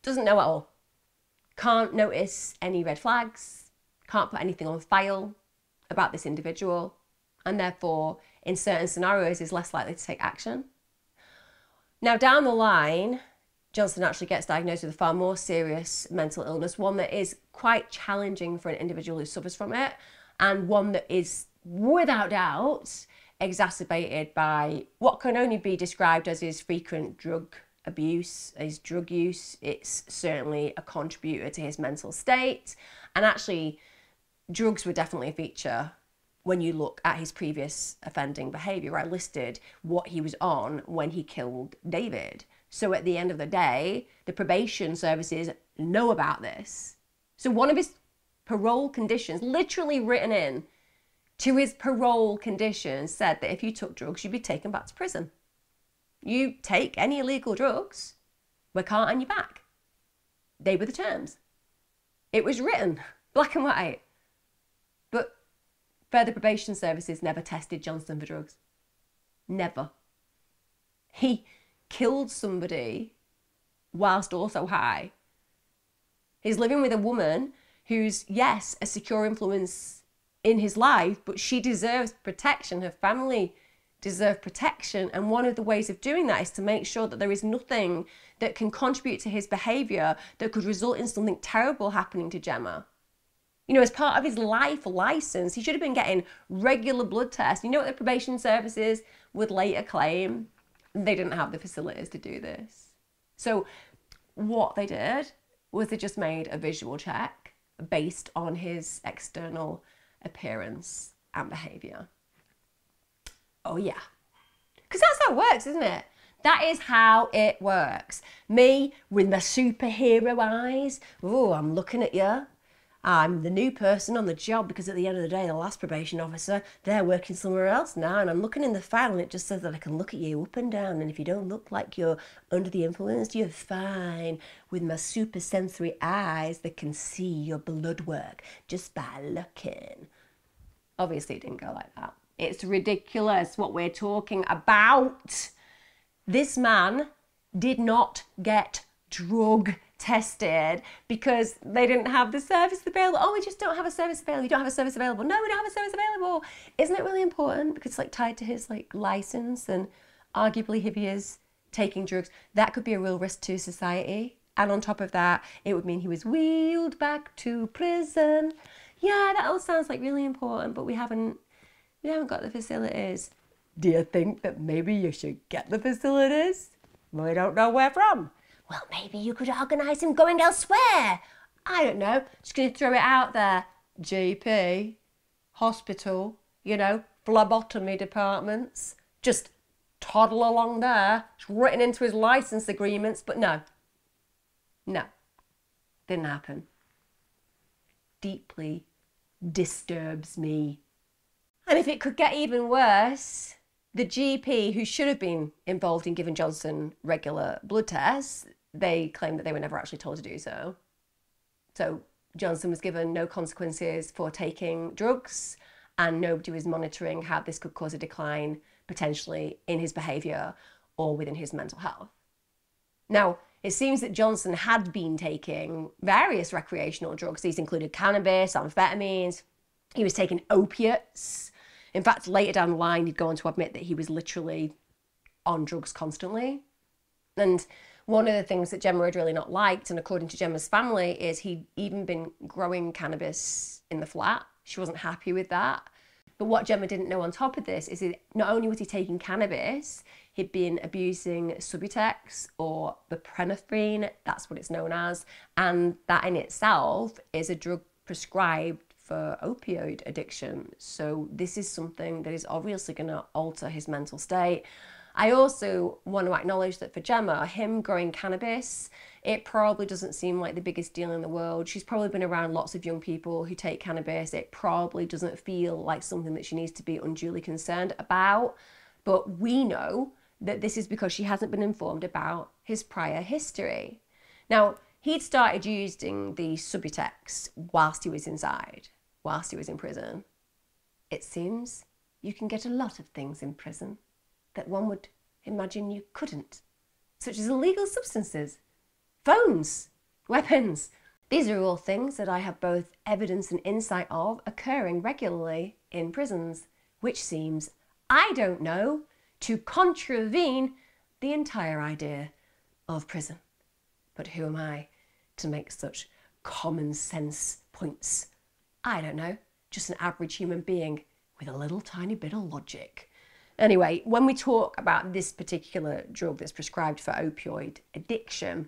Speaker 1: at all. Can't notice any red flags, can't put anything on file about this individual, and therefore in certain scenarios is less likely to take action. Now down the line, Johnson actually gets diagnosed with a far more serious mental illness, one that is quite challenging for an individual who suffers from it, and one that is without doubt exacerbated by what can only be described as his frequent drug abuse, his drug use. It's certainly a contributor to his mental state, and actually drugs were definitely a feature when you look at his previous offending behaviour. I listed what he was on when he killed David. So at the end of the day, the probation services know about this. So one of his parole conditions, literally written in to his parole conditions, said that if you took drugs, you'd be taken back to prison. You take any illegal drugs, we can't hand you back. They were the terms. It was written, black and white. But further probation services never tested Johnson for drugs. Never. He killed somebody whilst also high. He's living with a woman who's, yes, a secure influence in his life, but she deserves protection. Her family deserve protection. And one of the ways of doing that is to make sure that there is nothing that can contribute to his behaviour that could result in something terrible happening to Gemma. You know, as part of his life license, he should have been getting regular blood tests. You know what the probation services would later claim? They didn't have the facilities to do this. So what they did was they just made a visual check based on his external appearance and behaviour. Oh yeah. Because that's how it works, isn't it? That is how it works. Me with my superhero eyes. Oh, I'm looking at you. I'm the new person on the job because at the end of the day, the last probation officer, they're working somewhere else now, and I'm looking in the file and it just says that I can look at you up and down, and if you don't look like you're under the influence, you're fine. With my super sensory eyes that can see your blood work just by looking. Obviously it didn't go like that. It's ridiculous what we're talking about. This man did not get drug tested because they didn't have the service available. Oh, we just don't have a service available. You don't have a service available. No, we don't have a service available. Isn't it really important? Because it's like tied to his like license, and arguably if he is taking drugs, that could be a real risk to society. And on top of that, it would mean he was wheeled back to prison. Yeah, that all sounds like really important, but we haven't got the facilities. Do you think that maybe you should get the facilities? We don't know where from. Well, maybe you could organise him going elsewhere. I don't know. Just going to throw it out there. GP, hospital, you know, phlebotomy departments. Just toddle along there. It's written into his licence agreements, but no. No. Didn't happen. Deeply disturbs me. And if it could get even worse, the GP who should have been involved in giving Johnson regular blood tests, they claim that they were never actually told to do so. So Johnson was given no consequences for taking drugs, and nobody was monitoring how this could cause a decline potentially in his behaviour or within his mental health. Now, it seems that Johnson had been taking various recreational drugs. These included cannabis, amphetamines. He was taking opiates. In fact, later down the line, he'd go on to admit that he was literally on drugs constantly. And one of the things that Gemma had really not liked, and according to Gemma's family, is he'd even been growing cannabis in the flat. She wasn't happy with that. But what Gemma didn't know on top of this is that not only was he taking cannabis, he'd been abusing Subutex or buprenorphine, that's what it's known as, and that in itself is a drug prescribed for opioid addiction. So this is something that is obviously going to alter his mental state. I also want to acknowledge that for Gemma, him growing cannabis, it probably doesn't seem like the biggest deal in the world. She's probably been around lots of young people who take cannabis. It probably doesn't feel like something that she needs to be unduly concerned about. But we know that this is because she hasn't been informed about his prior history. Now, he'd started using the Subutex whilst he was inside, whilst he was in prison. It seems you can get a lot of things in prison that one would imagine you couldn't, such as illegal substances, phones, weapons. These are all things that I have both evidence and insight of occurring regularly in prisons, which seems, I don't know, to contravene the entire idea of prison. But who am I to make such common sense points? I don't know, just an average human being with a little tiny bit of logic. Anyway, when we talk about this particular drug that's prescribed for opioid addiction,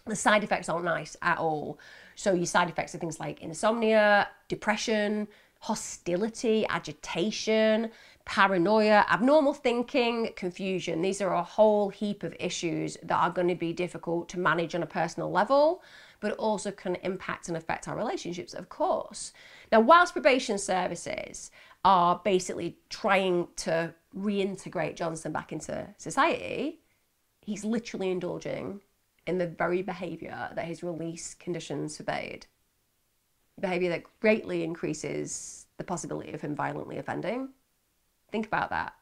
Speaker 1: the side effects aren't nice at all. So your side effects are things like insomnia, depression, hostility, agitation, paranoia, abnormal thinking, confusion. These are a whole heap of issues that are going to be difficult to manage on a personal level, but also can impact and affect our relationships, of course. Now, whilst probation services are basically trying to reintegrate Johnson back into society, he's literally indulging in the very behaviour that his release conditions forbade. Behaviour that greatly increases the possibility of him violently offending. Think about that.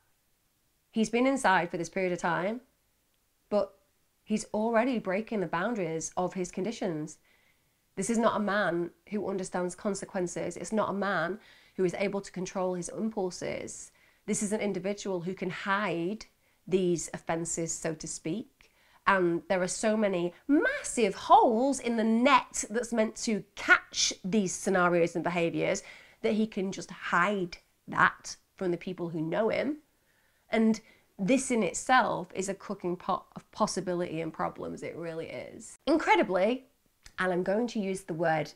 Speaker 1: He's been inside for this period of time, but he's already breaking the boundaries of his conditions. This is not a man who understands consequences. It's not a man who is able to control his impulses. This is an individual who can hide these offences, so to speak. And there are so many massive holes in the net that's meant to catch these scenarios and behaviours that he can just hide that from the people who know him. And this in itself is a cooking pot of possibility and problems. It really is. Incredibly, and I'm going to use the word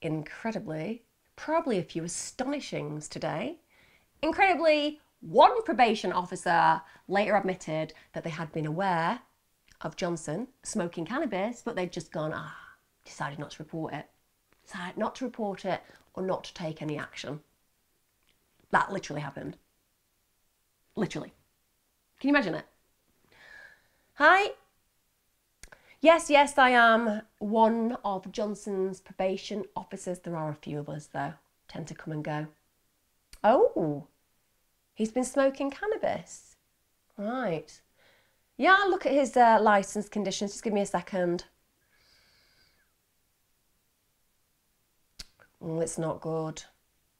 Speaker 1: incredibly, probably a few astonishings today. Incredibly, one probation officer later admitted that they had been aware of Johnson smoking cannabis, but they'd just gone, decided not to report it. Decided not to report it or not to take any action. That literally happened. Literally. Can you imagine it? Hi. Yes, I am one of Johnson's probation officers. There are a few of us, though. Tend to come and go. Oh, he's been smoking cannabis. Right. Yeah, I'll look at his licence conditions. Just give me a second. Oh, it's not good.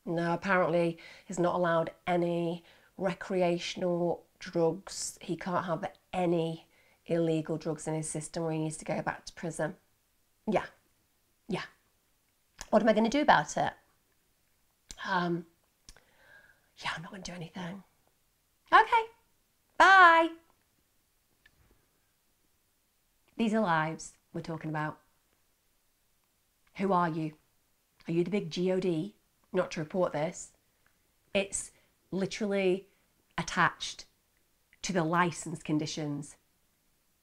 Speaker 1: No, apparently he's not allowed any recreational drugs. He can't have any illegal drugs in his system or he needs to go back to prison. Yeah. What am I going to do about it? Yeah, I'm not going to do anything. Okay, bye. These are lives we're talking about. Who are you? Are you the big GOD? Not to report this. It's literally attached to the licence conditions.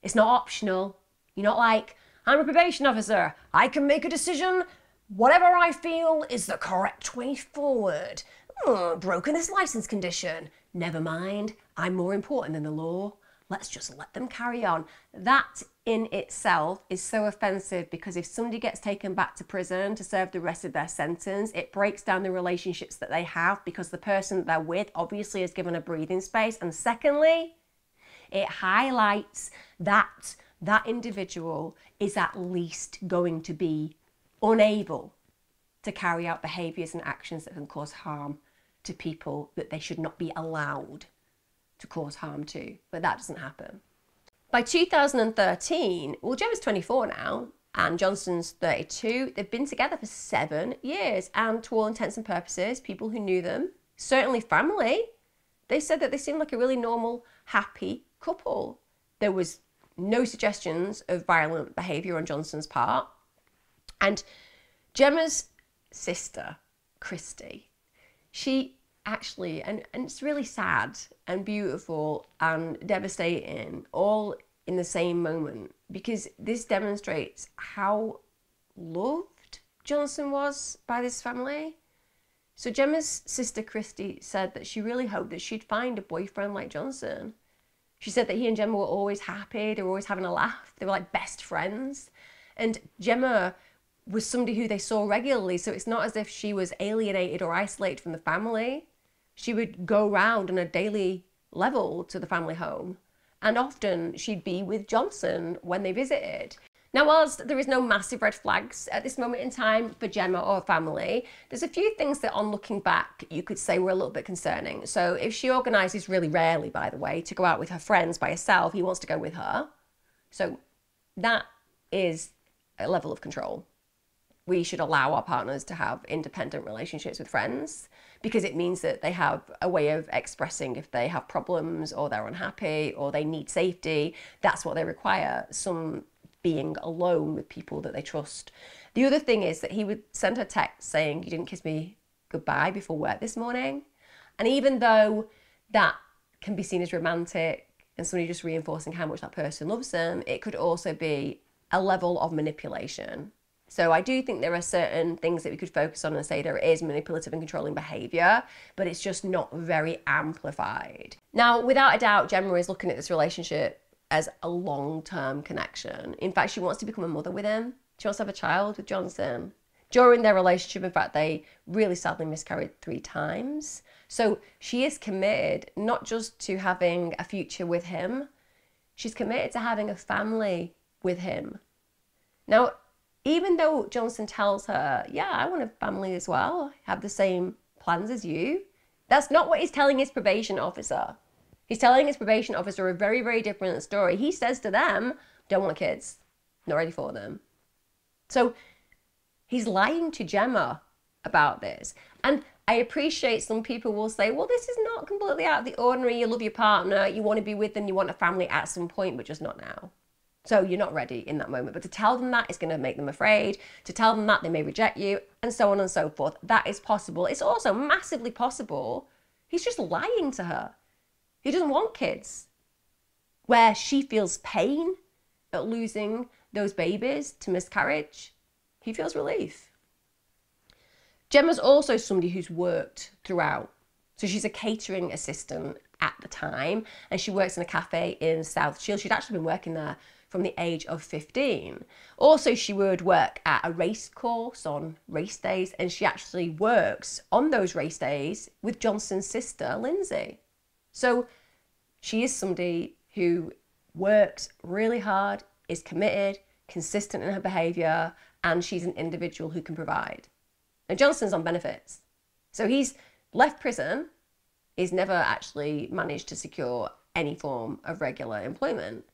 Speaker 1: It's not optional. You're not like, I'm a probation officer. I can make a decision. Whatever I feel is the correct way forward. Broken this licence condition. Never mind. I'm more important than the law. Let's just let them carry on. That in itself is so offensive because if somebody gets taken back to prison to serve the rest of their sentence, it breaks down the relationships that they have because the person that they're with obviously is given a breathing space. And secondly, it highlights that that individual is at least going to be unable to carry out behaviours and actions that can cause harm to people that they should not be allowed to cause harm to. But that doesn't happen. By 2013, well, Gemma's 24 now and Johnson's 32. They've been together for 7 years and to all intents and purposes, people who knew them certainly family, they said that they seemed like a really normal, happy couple. There was no suggestions of violent behaviour on Johnson's part. And Gemma's sister, Christy, she actually, and it's really sad and beautiful and devastating all in the same moment, because this demonstrates how loved Johnson was by this family. So Gemma's sister Christy said that she really hoped that she'd find a boyfriend like Johnson. She said that he and Gemma were always happy, they were always having a laugh, they were like best friends. And Gemma was somebody who they saw regularly, so it's not as if she was alienated or isolated from the family. She would go round on a daily level to the family home, and often she'd be with Johnson when they visited. Now, whilst there is no massive red flags at this moment in time for Gemma or her family, there's a few things that on looking back you could say were a little bit concerning. So if she organises, really rarely by the way, to go out with her friends by herself, he wants to go with her. So that is a level of control. We should allow our partners to have independent relationships with friends, because it means that they have a way of expressing if they have problems or they're unhappy or they need safety. That's what they require, some being alone with people that they trust. The other thing is that he would send her text saying, "You didn't kiss me goodbye before work this morning." And even though that can be seen as romantic and somebody just reinforcing how much that person loves them, it could also be a level of manipulation. So I do think there are certain things that we could focus on and say there is manipulative and controlling behaviour, but it's just not very amplified. Now, without a doubt, Gemma is looking at this relationship as a long-term connection. In fact, she wants to become a mother with him. She wants to have a child with Johnson. During their relationship, in fact, they really sadly miscarried 3 times. So she is committed not just to having a future with him, she's committed to having a family with him. Now, even though Johnson tells her, "Yeah, I want a family as well, have the same plans as you," that's not what he's telling his probation officer. He's telling his probation officer a very, very different story. He says to them, "Don't want kids, not ready for them." So he's lying to Gemma about this. And I appreciate some people will say, well, this is not completely out of the ordinary. You love your partner, you want to be with them, you want a family at some point, but just not now. So you're not ready in that moment. But to tell them that is going to make them afraid. To tell them that they may reject you, and so on and so forth. That is possible. It's also massively possible he's just lying to her. He doesn't want kids. Where she feels pain at losing those babies to miscarriage, he feels relief. Gemma's also somebody who's worked throughout. So she's a catering assistant at the time, and she works in a cafe in South Shields. She'd actually been working there from the age of 15. Also, she would work at a race course on race days, and she actually works on those race days with Johnson's sister, Lindsay. So she is somebody who works really hard, is committed, consistent in her behaviour, and she's an individual who can provide. And Johnson's on benefits. So he's left prison, he's never actually managed to secure any form of regular employment.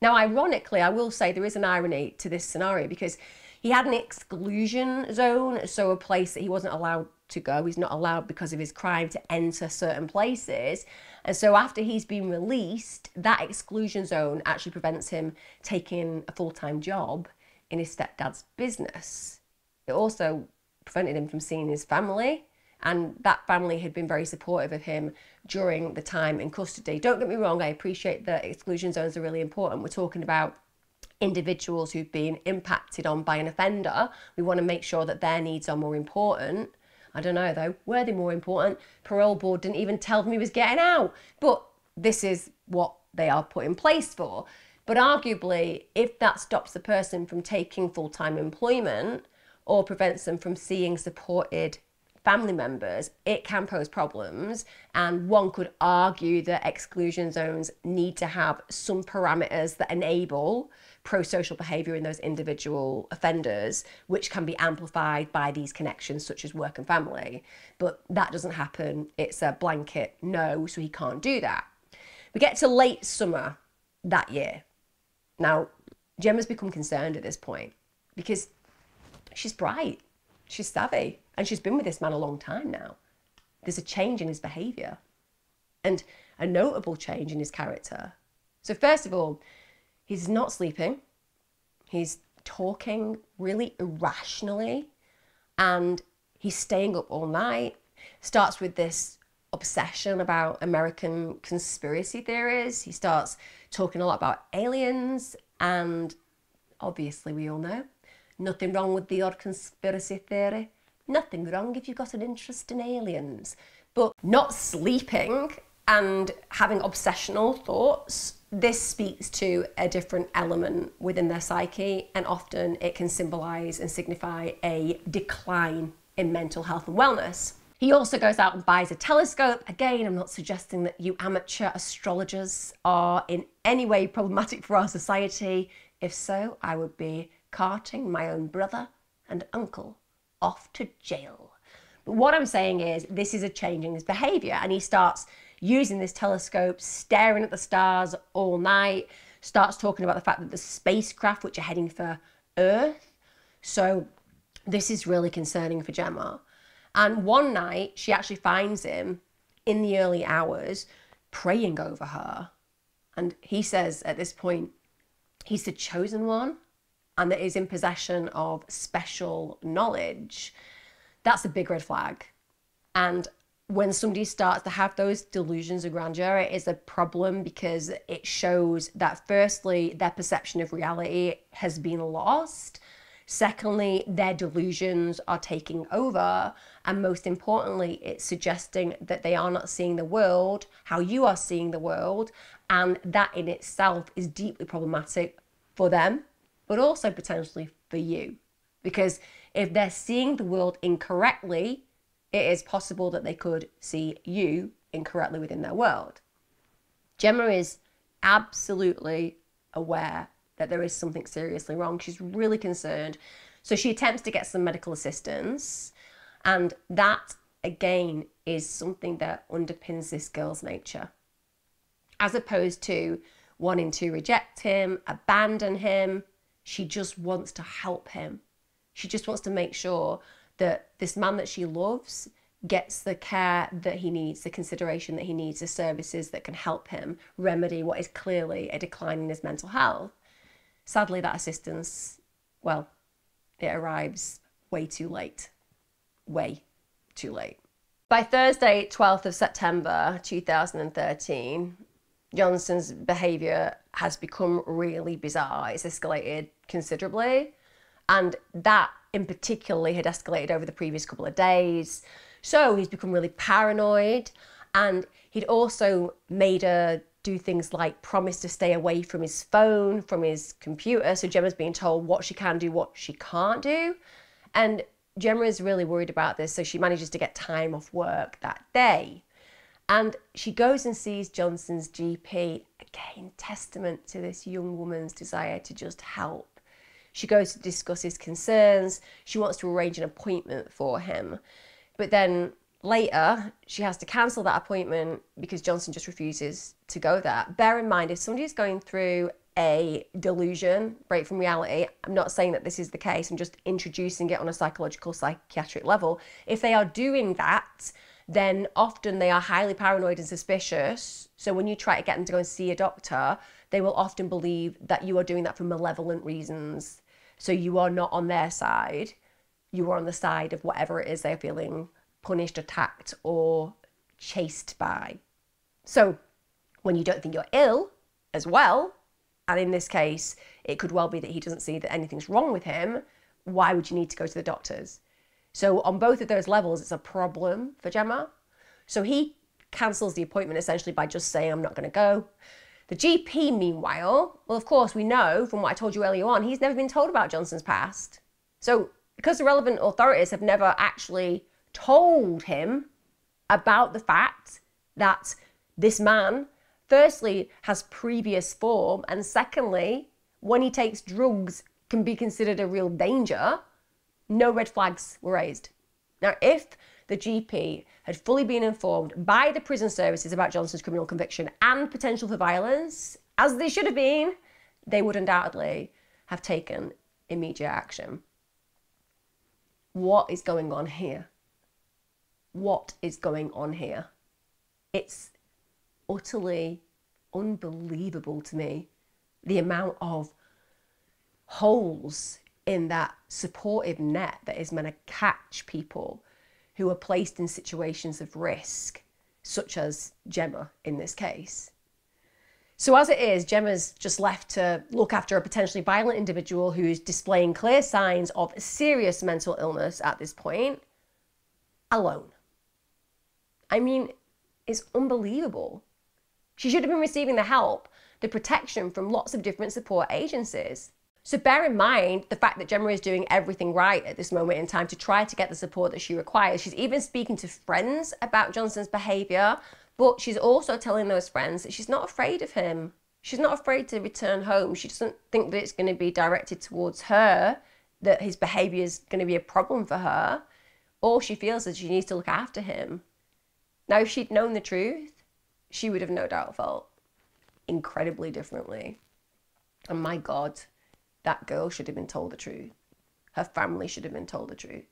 Speaker 1: Now, ironically, I will say there is an irony to this scenario, because he had an exclusion zone, so a place that he wasn't allowed to go. He's not allowed because of his crime to enter certain places. And so after he's been released, that exclusion zone actually prevents him taking a full-time job in his stepdad's business. It also prevented him from seeing his family, and that family had been very supportive of him during the time in custody. Don't get me wrong, I appreciate that exclusion zones are really important. We're talking about individuals who've been impacted on by an offender. We want to make sure that their needs are more important. I don't know though, were they more important? Parole board didn't even tell them he was getting out. But this is what they are put in place for. But arguably, if that stops the person from taking full-time employment or prevents them from seeing supported family members, it can pose problems. And one could argue that exclusion zones need to have some parameters that enable pro-social behaviour in those individual offenders, which can be amplified by these connections such as work and family. But that doesn't happen. It's a blanket no, so he can't do that. We get to late summer that year. Now, Gemma's become concerned at this point because she's bright, she's savvy, and she's been with this man a long time now. there's a change in his behaviour and a notable change in his character. So first of all, he's not sleeping. He's talking really irrationally and he's staying up all night. Starts with this obsession about American conspiracy theories. He starts talking a lot about aliens, and obviously we all know, nothing wrong with the odd conspiracy theory. Nothing wrong if you've got an interest in aliens. But not sleeping and having obsessional thoughts, this speaks to a different element within their psyche, and often it can symbolise and signify a decline in mental health and wellness. He also goes out and buys a telescope. Again, I'm not suggesting that you amateur astrologers are in any way problematic for our society. If so, I would be carting my own brother and uncle off to jail. But what I'm saying is this is a change in his behaviour, and he starts using this telescope, staring at the stars all night, starts talking about the fact that the spacecraft which are heading for Earth. So this is really concerning for Gemma. And one night she actually finds him in the early hours praying over her. And he says at this point, he's the chosen one and that he's in possession of special knowledge. That's a big red flag. And when somebody starts to have those delusions of grandeur, it is a problem because it shows that firstly, their perception of reality has been lost. Secondly, their delusions are taking over. And most importantly, it's suggesting that they are not seeing the world how you are seeing the world. And that in itself is deeply problematic for them, but also potentially for you. Because if they're seeing the world incorrectly, it is possible that they could see you incorrectly within their world. Gemma is absolutely aware that there is something seriously wrong. She's really concerned. So she attempts to get some medical assistance. And that, again, is something that underpins this girl's nature. As opposed to wanting to reject him, abandon him, she just wants to help him. She just wants to make sure that this man that she loves gets the care that he needs, the consideration that he needs, the services that can help him remedy what is clearly a decline in his mental health. Sadly, that assistance, well, it arrives way too late. Way too late. By Thursday, 12th of September 2013, Johnson's behaviour has become really bizarre. It's escalated considerably. And that in particular had escalated over the previous couple of days. So he's become really paranoid. And he'd also made her do things like promise to stay away from his phone, from his computer. So Gemma's being told what she can do, what she can't do. And Gemma is really worried about this. So she manages to get time off work that day. And she goes and sees Johnson's GP. Again, testament to this young woman's desire to just help. She goes to discuss his concerns. She wants to arrange an appointment for him. But then later, she has to cancel that appointment because Johnson just refuses to go there. Bear in mind, if somebody is going through a delusion, break from reality, I'm not saying that this is the case, I'm just introducing it on a psychological, psychiatric level. If they are doing that, then often they are highly paranoid and suspicious. So when you try to get them to go and see a doctor, they will often believe that you are doing that for malevolent reasons. So you are not on their side. You are on the side of whatever it is they're feeling punished, attacked, or chased by. So when you don't think you're ill as well, and in this case, it could well be that he doesn't see that anything's wrong with him, why would you need to go to the doctors? So on both of those levels, it's a problem for Gemma. So he cancels the appointment essentially by just saying, I'm not going to go. The GP, meanwhile, well, of course, we know from what I told you earlier on, he's never been told about Johnson's past. So because the relevant authorities have never actually told him about the fact that this man, firstly, has previous form, and secondly, when he takes drugs, can be considered a real danger, no red flags were raised. Now, if the GP had fully been informed by the prison services about Johnson's criminal conviction and potential for violence, as they should have been, they would undoubtedly have taken immediate action. What is going on here? what is going on here. It's utterly unbelievable to me, the amount of holes in that supportive net that is meant to catch people who are placed in situations of risk, such as Gemma in this case. So as it is, Gemma's just left to look after a potentially violent individual who's displaying clear signs of serious mental illness at this point, alone. I mean, it's unbelievable. She should have been receiving the help, the protection from lots of different support agencies. So bear in mind the fact that Gemma is doing everything right at this moment in time to try to get the support that she requires. She's even speaking to friends about Johnson's behaviour, but she's also telling those friends that she's not afraid of him. She's not afraid to return home. She doesn't think that it's going to be directed towards her, that his behaviour is going to be a problem for her. All she feels is she needs to look after him. Now, if she'd known the truth, she would have no doubt felt incredibly differently. And my God, that girl should have been told the truth. Her family should have been told the truth.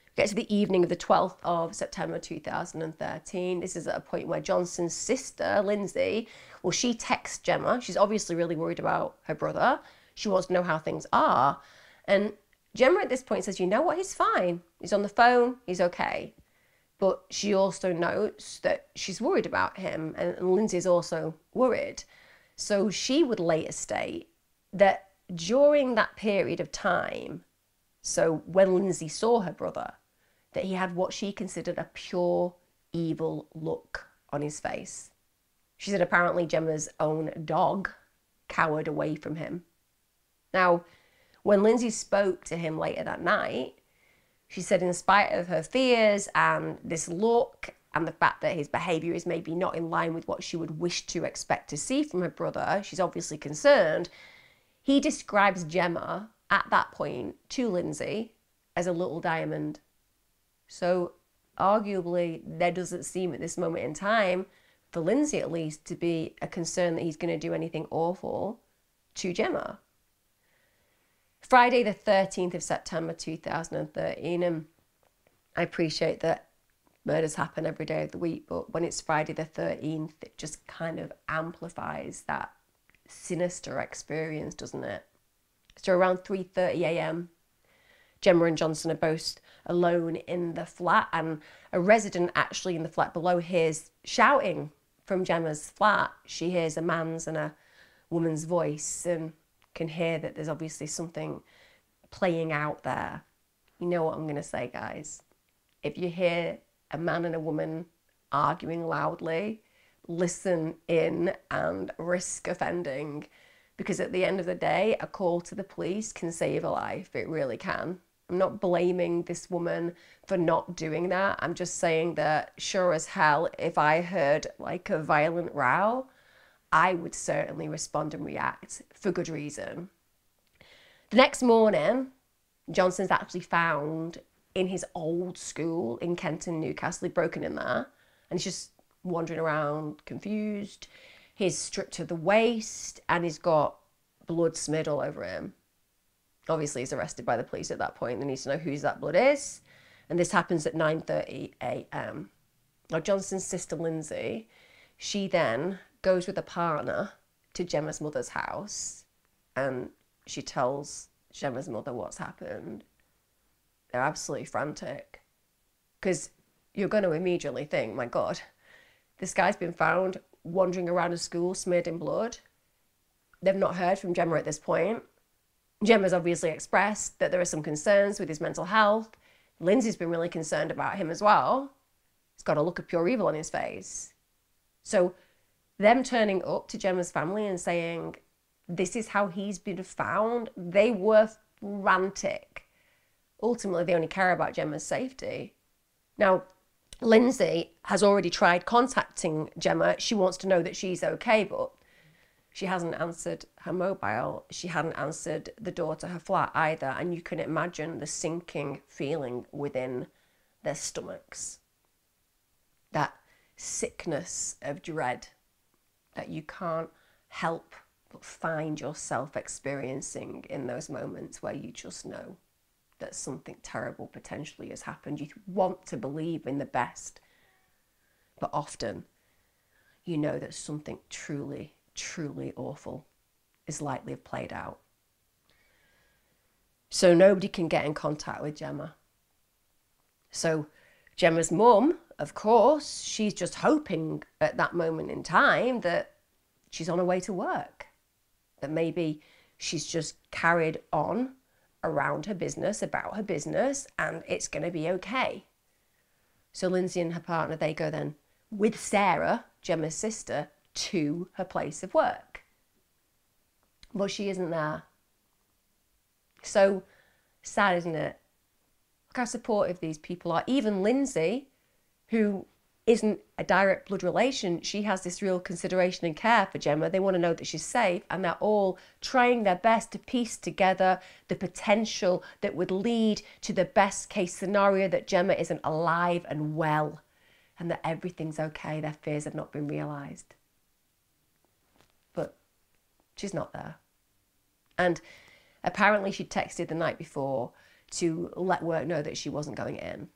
Speaker 1: We get to the evening of the 12th of September 2013. This is at a point where Johnson's sister, Lindsay, well, she texts Gemma. She's obviously really worried about her brother. She wants to know how things are. And Gemma at this point says, you know what, he's fine. He's on the phone, he's okay. But she also notes that she's worried about him, and Lindsay's also worried. So she would later state that during that period of time, so when Lindsay saw her brother, that he had what she considered a pure evil look on his face. She said apparently Gemma's own dog cowered away from him. Now, when Lindsay spoke to him later that night, she said in spite of her fears and this look and the fact that his behaviour is maybe not in line with what she would wish to expect to see from her brother, she's obviously concerned. He describes Gemma at that point to Lindsay as a little diamond. So arguably there doesn't seem at this moment in time, for Lindsay at least, to be a concern that he's going to do anything awful to Gemma. Friday the 13th of September 2013, and I appreciate that murders happen every day of the week, but when it's Friday the 13th, it just kind of amplifies that sinister experience, doesn't it? So around 3:30 a.m, Gemma and Johnson are both alone in the flat, and a resident actually in the flat below hears shouting from Gemma's flat. She hears a man's and a woman's voice and can hear that there's obviously something playing out there. You know what I'm going to say, guys. If you hear a man and a woman arguing loudly, listen in and risk offending, because at the end of the day, a call to the police can save a life. It really can. I'm not blaming this woman for not doing that. I'm just saying that sure as hell, if I heard like a violent row, I would certainly respond and react for good reason. The next morning, Johnson's actually found in his old school in Kenton, Newcastle. He'd broken in there, and he's just wandering around confused. He's stripped to the waist and he's got blood smeared all over him. Obviously he's arrested by the police at that point. They need to know whose that blood is. And this happens at 9:30 a.m. Now Johnson's sister Lindsay, she then goes with a partner to Gemma's mother's house, and she tells Gemma's mother what's happened. They're absolutely frantic, because you're going to immediately think, my God, this guy's been found wandering around a school smeared in blood. They've not heard from Gemma at this point. Gemma's obviously expressed that there are some concerns with his mental health. Lindsay's been really concerned about him as well. He's got a look of pure evil on his face. So them turning up to Gemma's family and saying, this is how he's been found, they were frantic. Ultimately, they only care about Gemma's safety. Now, Lindsay has already tried contacting Gemma. She wants to know that she's okay, but she hasn't answered her mobile. She hadn't answered the door to her flat either. And you can imagine the sinking feeling within their stomachs. That sickness of dread that you can't help but find yourself experiencing in those moments where you just know that something terrible potentially has happened. You want to believe in the best, but often you know that something truly, truly awful is likely to have played out. So nobody can get in contact with Gemma. So Gemma's mum, of course, she's just hoping at that moment in time that she's on her way to work, that maybe she's just carried on around her business, about her business, and it's going to be okay. So Lindsay and her partner, they go then with Sarah, Gemma's sister, to her place of work. But she isn't there. So sad, isn't it? Look how supportive these people are. Even Lindsay, who isn't a direct blood relation, she has this real consideration and care for Gemma. They want to know that she's safe, and they're all trying their best to piece together the potential that would lead to the best case scenario, that Gemma isn't alive and well, and that everything's okay. Their fears have not been realised. But she's not there. And apparently she texted the night before to let work know that she wasn't going in.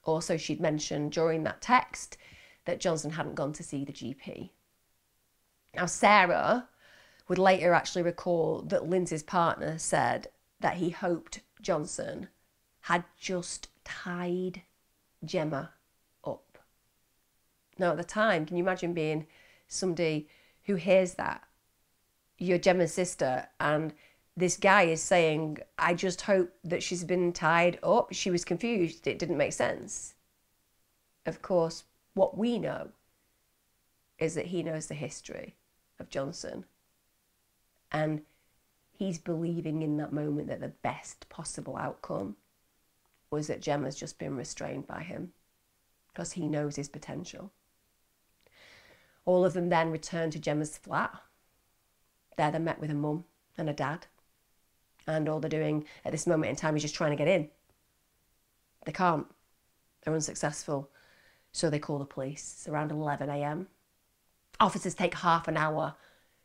Speaker 1: Also, she'd mentioned during that text that Johnson hadn't gone to see the GP. Now, Sarah would later actually recall that Lindsay's partner said that he hoped Johnson had just tied Gemma up. Now, at the time, can you imagine being somebody who hears that? You're Gemma's sister, and this guy is saying, I just hope that she's been tied up. She was confused. It didn't make sense. Of course, what we know is that he knows the history of Johnson. And he's believing in that moment that the best possible outcome was that Gemma's just been restrained by him, because he knows his potential. All of them then return to Gemma's flat. There they're met with a mum and a dad. And all they're doing at this moment in time is just trying to get in. They can't. They're unsuccessful. So they call the police. It's around 11 a.m. Officers take half an hour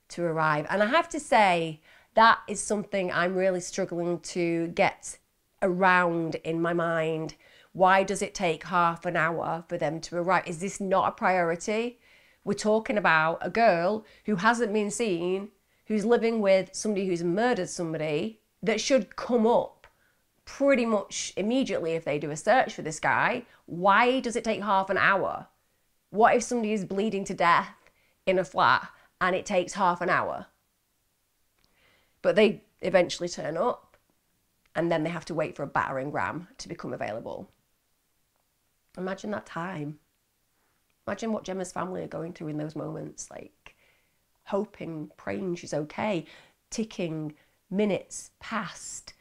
Speaker 1: to arrive. And I have to say, that is something I'm really struggling to get around in my mind. Why does it take half an hour for them to arrive? Is this not a priority? We're talking about a girl who hasn't been seen, who's living with somebody who's murdered somebody, that should come up pretty much immediately if they do a search for this guy. Why does it take half an hour? What if somebody is bleeding to death in a flat and it takes half an hour? But they eventually turn up, and then they have to wait for a battering ram to become available. Imagine that time. Imagine what Gemma's family are going through in those moments, like hoping, praying she's okay, ticking minutes past,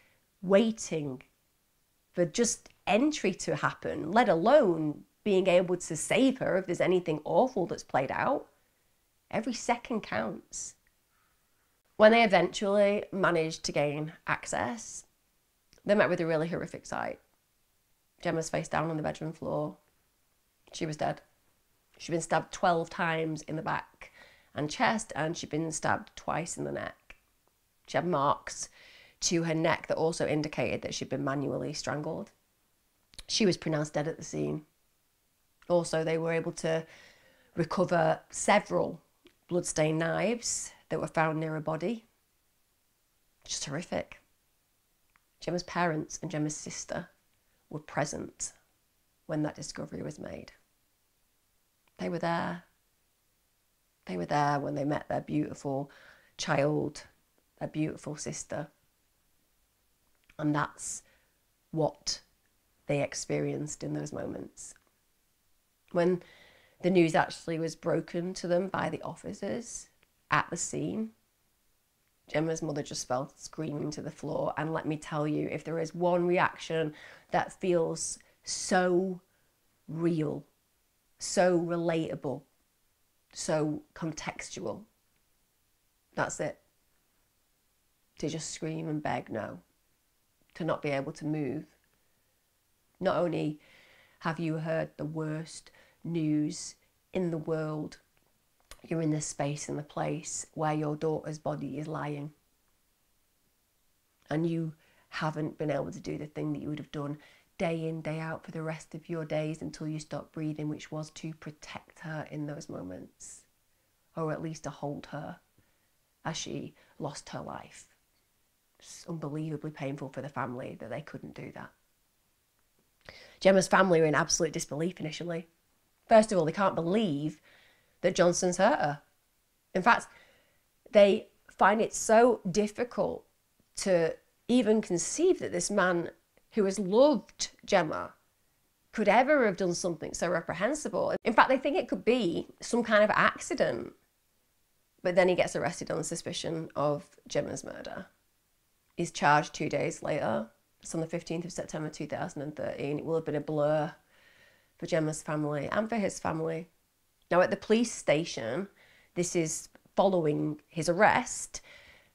Speaker 1: waiting for just entry to happen, let alone being able to save her if there's anything awful that's played out. Every second counts. When they eventually managed to gain access, they met with a really horrific sight. Gemma's face down on the bedroom floor. She was dead. She'd been stabbed 12 times in the back and chest, and she'd been stabbed twice in the neck. She had marks to her neck that also indicated that she'd been manually strangled. She was pronounced dead at the scene. Also, they were able to recover several bloodstained knives that were found near her body. Just horrific. Gemma's parents and Gemma's sister were present when that discovery was made. They were there. They were there when they met their beautiful child, their beautiful sister. And that's what they experienced in those moments. When the news actually was broken to them by the officers at the scene, Gemma's mother just fell screaming to the floor. And let me tell you, if there is one reaction that feels so real, so relatable, so contextual, that's it. To just scream and beg no. To not be able to move. Not only have you heard the worst news in the world, you're in the space and the place where your daughter's body is lying. And you haven't been able to do the thing that you would have done day in, day out for the rest of your days until you stopped breathing, which was to protect her in those moments, or at least to hold her as she lost her life. It's unbelievably painful for the family that they couldn't do that. Gemma's family were in absolute disbelief initially. First of all, they can't believe that Johnson's hurt her. In fact, they find it so difficult to even conceive that this man who has loved Gemma could ever have done something so reprehensible. In fact, they think it could be some kind of accident. But then he gets arrested on suspicion of Gemma's murder. He's charged 2 days later. It's on the 15th of September 2013. It will have been a blur for Gemma's family and for his family. Now, at the police station, this is following his arrest,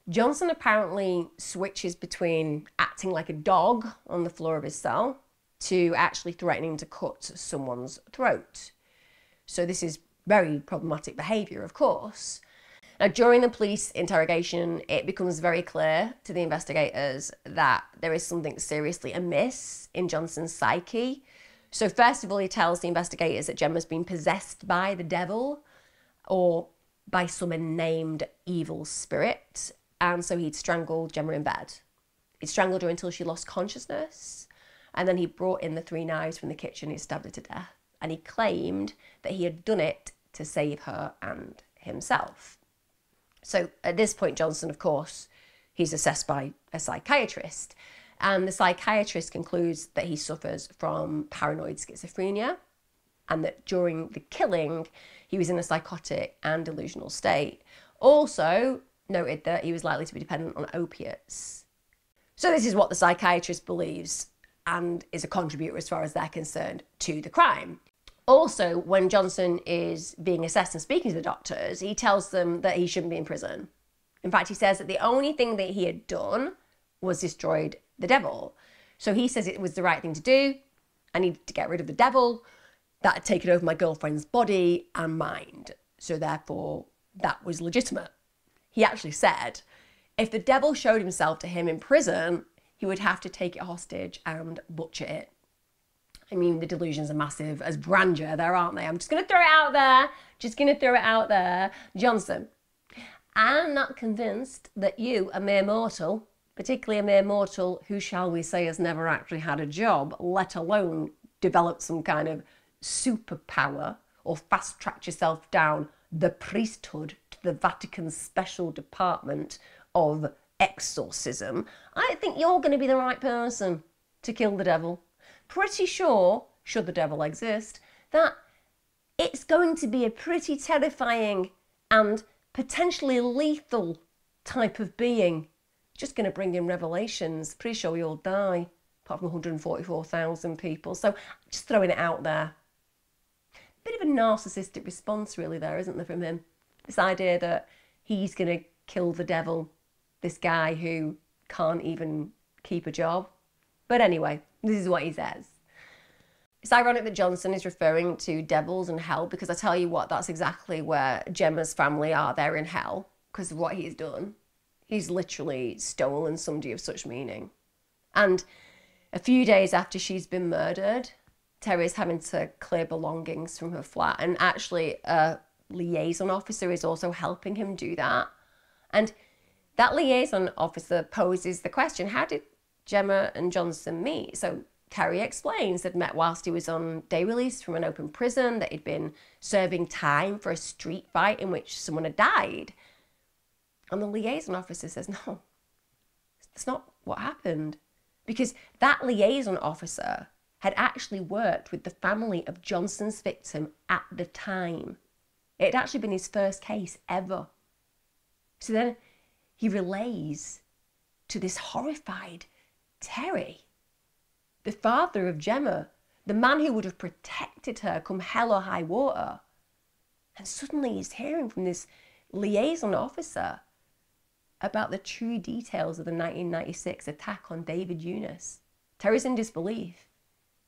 Speaker 1: Johnson apparently switches between acting like a dog on the floor of his cell to actually threatening to cut someone's throat. So this is very problematic behaviour, of course. Now, during the police interrogation, it becomes very clear to the investigators that there is something seriously amiss in Johnson's psyche. So first of all, he tells the investigators that Gemma's been possessed by the devil or by some unnamed evil spirit. And so he'd strangled Gemma in bed. He'd strangled her until she lost consciousness. And then he brought in the 3 knives from the kitchen and he stabbed her to death. And he claimed that he had done it to save her and himself. So at this point, Johnson, of course, he's assessed by a psychiatrist. And the psychiatrist concludes that he suffers from paranoid schizophrenia and that during the killing, he was in a psychotic and delusional state. Also noted that he was likely to be dependent on opiates. So this is what the psychiatrist believes and is a contributor, as far as they're concerned, to the crime. Also, when Johnson is being assessed and speaking to the doctors, he tells them that he shouldn't be in prison. In fact, he says that the only thing that he had done was destroyed the devil. So he says it was the right thing to do. I needed to get rid of the devil that had taken over my girlfriend's body and mind. So therefore, that was legitimate. He actually said, if the devil showed himself to him in prison, he would have to take it hostage and butcher it. I mean, the delusions are massive as grandeur there, aren't they? I'm just going to throw it out there. Johnson, I'm not convinced that you, a mere mortal, particularly a mere mortal who, shall we say, has never actually had a job, let alone developed some kind of superpower or fast-tracked yourself down the priesthood to the Vatican's special department of exorcism. I don't think you're going to be the right person to kill the devil. Pretty sure, should the devil exist, that it's going to be a pretty terrifying and potentially lethal type of being. Just going to bring in revelations. Pretty sure we all die, apart from 144,000 people. So just throwing it out there. Bit of a narcissistic response really there, isn't there, from him? This idea that he's going to kill the devil, this guy who can't even keep a job. But anyway, this is what he says. It's ironic that Johnson is referring to devils and hell, because I tell you what, that's exactly where Gemma's family are. They're in hell because of what he's done. He's literally stolen somebody of such meaning. And a few days after she's been murdered, Terry's having to clear belongings from her flat, and actually a liaison officer is also helping him do that. And that liaison officer poses the question, how did Gemma and Johnson meet? So Terry explains they'd met whilst he was on day release from an open prison, that he'd been serving time for a street fight in which someone had died. And the liaison officer says, no, that's not what happened. Because that liaison officer had actually worked with the family of Johnson's victim at the time. It had actually been his first case ever. So then he relays to this horrified Terry, the father of Gemma, the man who would have protected her come hell or high water. And suddenly he's hearing from this liaison officer about the true details of the 1996 attack on David Eunice. Terry's in disbelief.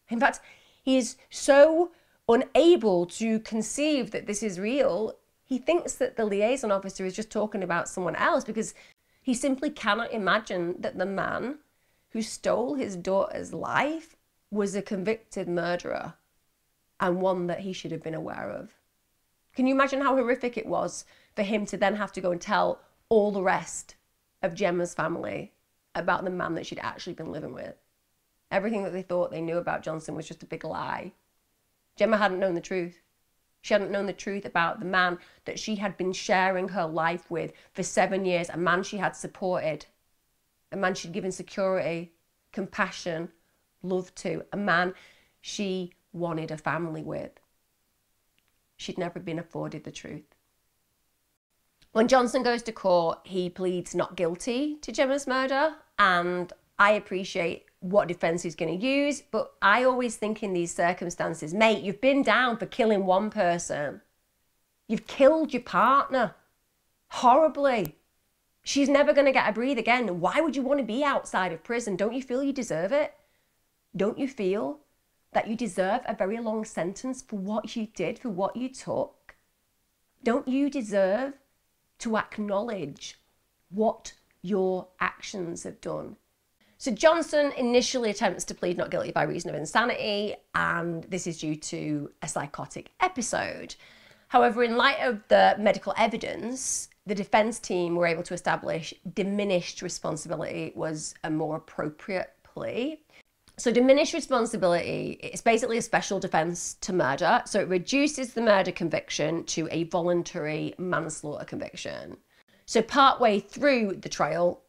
Speaker 1: In fact, he is so unable to conceive that this is real, he thinks that the liaison officer is just talking about someone else, because he simply cannot imagine that the man who stole his daughter's life was a convicted murderer, and one that he should have been aware of. Can you imagine how horrific it was for him to then have to go and tell all the rest of Gemma's family about the man that she'd actually been living with? Everything that they thought they knew about Johnson was just a big lie. Gemma hadn't known the truth. She hadn't known the truth about the man that she had been sharing her life with for 7 years, a man she had supported, a man she'd given security, compassion, love to, a man she wanted a family with. She'd never been afforded the truth. When Johnson goes to court, he pleads not guilty to Gemma's murder, and I appreciate what defence he's going to use, but I always think in these circumstances, mate, you've been down for killing one person. You've killed your partner horribly. She's never going to get a breathe again. Why would you want to be outside of prison? Don't you feel you deserve it? Don't you feel that you deserve a very long sentence for what you did, for what you took? Don't you deserve to acknowledge what your actions have done? So Johnson initially attempts to plead not guilty by reason of insanity, and this is due to a psychotic episode. However, in light of the medical evidence, the defence team were able to establish diminished responsibility was a more appropriate plea. So diminished responsibility is basically a special defence to murder. So it reduces the murder conviction to a voluntary manslaughter conviction. So partway through the trial,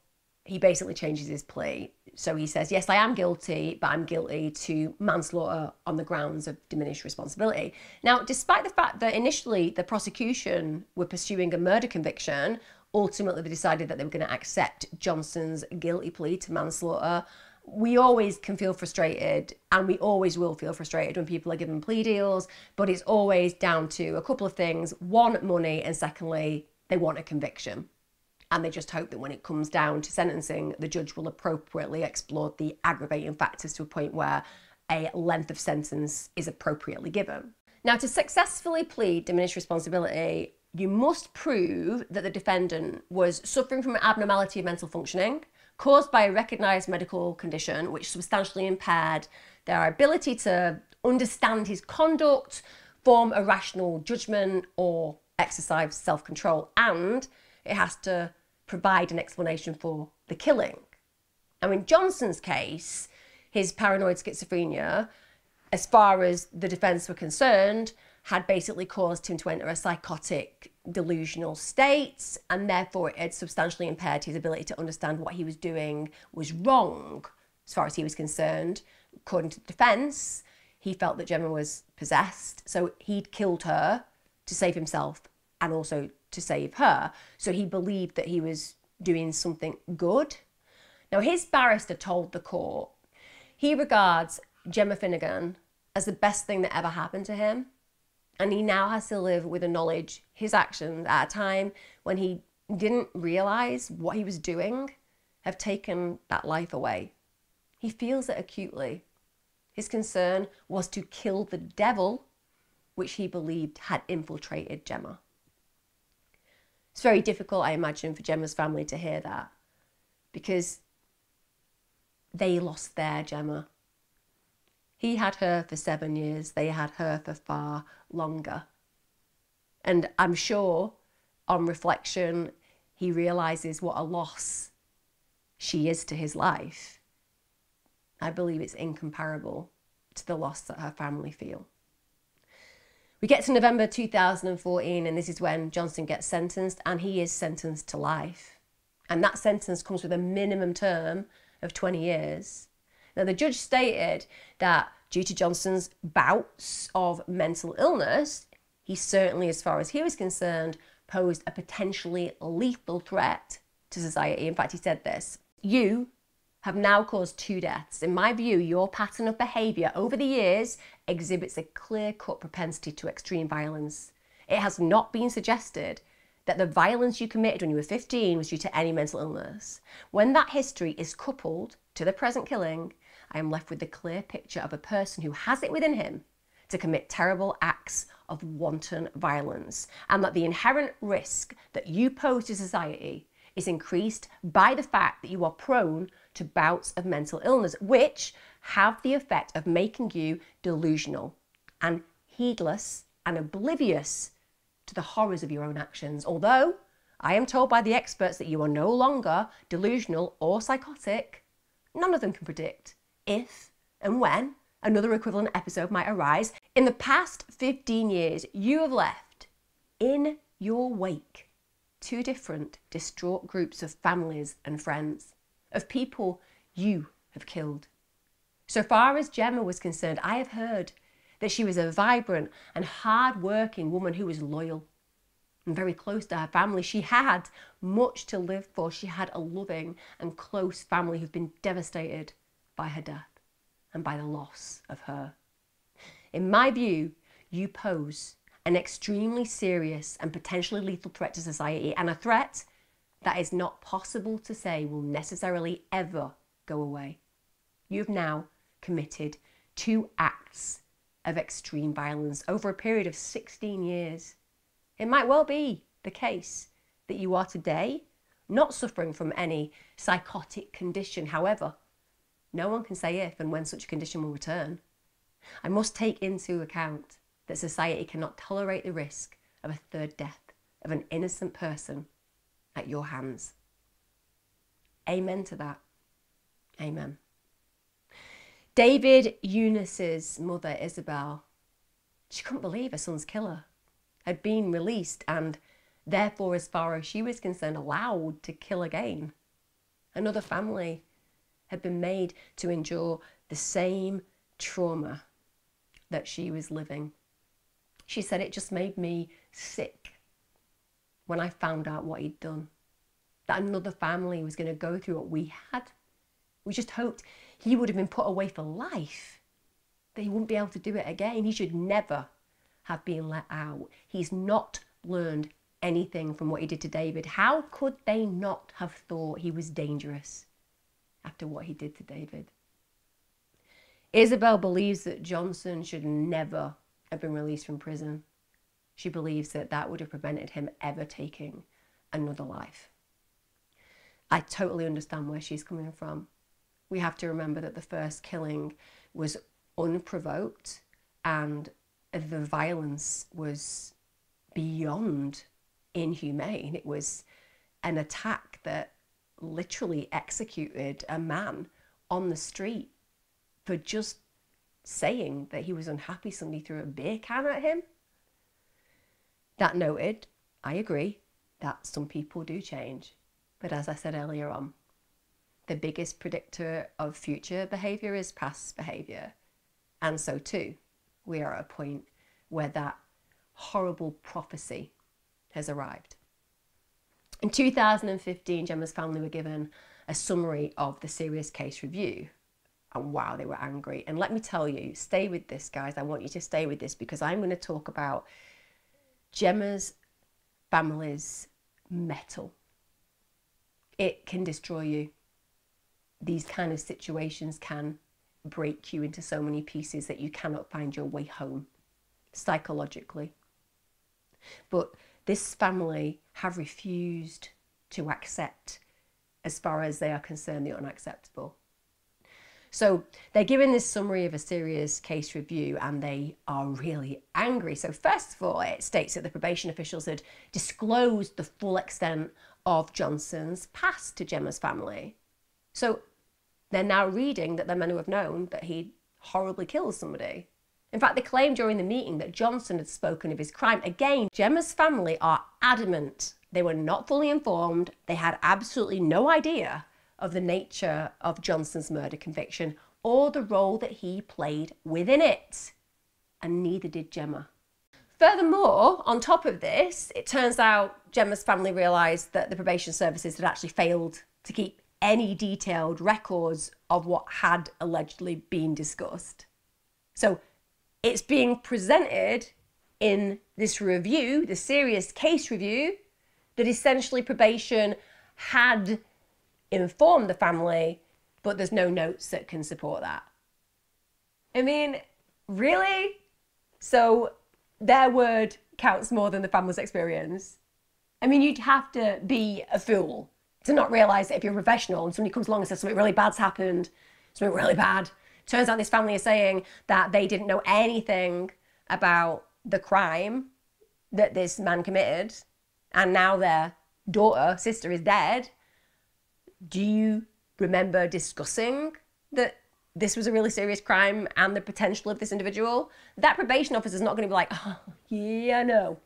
Speaker 1: he basically changes his plea. So he says, yes, I am guilty, but I'm guilty to manslaughter on the grounds of diminished responsibility. Now, despite the fact that initially the prosecution were pursuing a murder conviction, ultimately they decided that they were going to accept Johnson's guilty plea to manslaughter. We always can feel frustrated, and we always will feel frustrated when people are given plea deals, but it's always down to a couple of things. One, money, and secondly, they want a conviction. And they just hope that when it comes down to sentencing, the judge will appropriately explore the aggravating factors to a point where a length of sentence is appropriately given. Now, to successfully plead diminished responsibility, you must prove that the defendant was suffering from an abnormality of mental functioning caused by a recognised medical condition which substantially impaired their ability to understand his conduct, form a rational judgment, or exercise self-control, and it has to provide an explanation for the killing. Now, in Johnson's case, his paranoid schizophrenia, as far as the defence were concerned, had basically caused him to enter a psychotic delusional state, and therefore it had substantially impaired his ability to understand what he was doing was wrong. As far as he was concerned, according to the defence, he felt that Gemma was possessed, so he'd killed her to save himself and also to save her. So he believed that he was doing something good. Now, his barrister told the court he regards Gemma Finnigan as the best thing that ever happened to him, and he now has to live with the knowledge his actions at a time when he didn't realise what he was doing have taken that life away. He feels it acutely. His concern was to kill the devil, which he believed had infiltrated Gemma. It's very difficult, I imagine, for Gemma's family to hear that, because they lost their Gemma. He had her for 7 years, they had her for far longer. And I'm sure, on reflection, he realises what a loss she is to his life. I believe it's incomparable to the loss that her family feel. We get to November 2014, and this is when Johnson gets sentenced, and he is sentenced to life. And that sentence comes with a minimum term of 20 years. Now, the judge stated that due to Johnson's bouts of mental illness, he certainly, as far as he was concerned, posed a potentially lethal threat to society. In fact, he said this: "You have now caused 2 deaths. In my view, your pattern of behaviour over the years exhibits a clear-cut propensity to extreme violence. It has not been suggested that the violence you committed when you were 15 was due to any mental illness. When that history is coupled to the present killing, I am left with the clear picture of a person who has it within him to commit terrible acts of wanton violence, and that the inherent risk that you pose to society is increased by the fact that you are prone to bouts of mental illness, which have the effect of making you delusional and heedless and oblivious to the horrors of your own actions. Although I am told by the experts that you are no longer delusional or psychotic, none of them can predict if and when another equivalent episode might arise. In the past 15 years, you have left in your wake 2 different distraught groups of families and friends, of people you have killed. So far as Gemma was concerned, I have heard that she was a vibrant and hard-working woman who was loyal and very close to her family. She had much to live for. She had a loving and close family who've been devastated by her death and by the loss of her. In my view, you pose an extremely serious and potentially lethal threat to society, and a threat that is not possible to say will necessarily ever go away. You've now committed 2 acts of extreme violence over a period of 16 years. It might well be the case that you are today not suffering from any psychotic condition. However, no one can say if and when such a condition will return. I must take into account that society cannot tolerate the risk of a 3rd death of an innocent person at your hands. Amen to that. Amen. David Eunice's mother, Isabel, she couldn't believe her son's killer had been released and therefore, as far as she was concerned, allowed to kill again. Another family had been made to endure the same trauma that she was living. She said, it just made me sick when I found out what he'd done, that another family was going to go through what we had. We just hoped he would have been put away for life, that he wouldn't be able to do it again. He should never have been let out. He's not learned anything from what he did to David. How could they not have thought he was dangerous after what he did to David? Isabel believes that Johnson should never have been released from prison. She believes that that would have prevented him ever taking another life. I totally understand where she's coming from. We have to remember that the first killing was unprovoked and the violence was beyond inhumane. It was an attack that literally executed a man on the street for just saying that he was unhappy. Somebody threw a beer can at him. That noted, I agree that some people do change. But as I said earlier on, the biggest predictor of future behaviour is past behaviour. And so too, we are at a point where that horrible prophecy has arrived. In 2015, Gemma's family were given a summary of the serious case review. And wow, they were angry. And let me tell you, stay with this, guys. I want you to stay with this because I'm going to talk about Gemma's family's mettle. It can destroy you. These kind of situations can break you into so many pieces that you cannot find your way home psychologically. But this family have refused to accept, as far as they are concerned, the unacceptable. So they're given this summary of a serious case review and they are really angry. So first of all, it states that the probation officials had disclosed the full extent of Johnson's past to Gemma's family. So they're now reading that they're meant to have known that he horribly killed somebody. In fact, they claimed during the meeting that Johnson had spoken of his crime. Again, Gemma's family are adamant they were not fully informed. They had absolutely no idea of the nature of Johnson's murder conviction or the role that he played within it. And neither did Gemma. Furthermore, on top of this, it turns out Gemma's family realised that the probation services had actually failed to keep any detailed records of what had allegedly been discussed. So it's being presented in this review, the serious case review, that essentially probation had informed the family, but there's no notes that can support that. I mean, really? So their word counts more than the family's experience? I mean, you'd have to be a fool To not realise that if you're a professional and somebody comes along and says something really bad's happened, something really bad, turns out this family is saying that they didn't know anything about the crime that this man committed, and now their sister is dead. Do you remember discussing that this was a really serious crime and the potential of this individual? That probation officer is not going to be like, oh, yeah, no,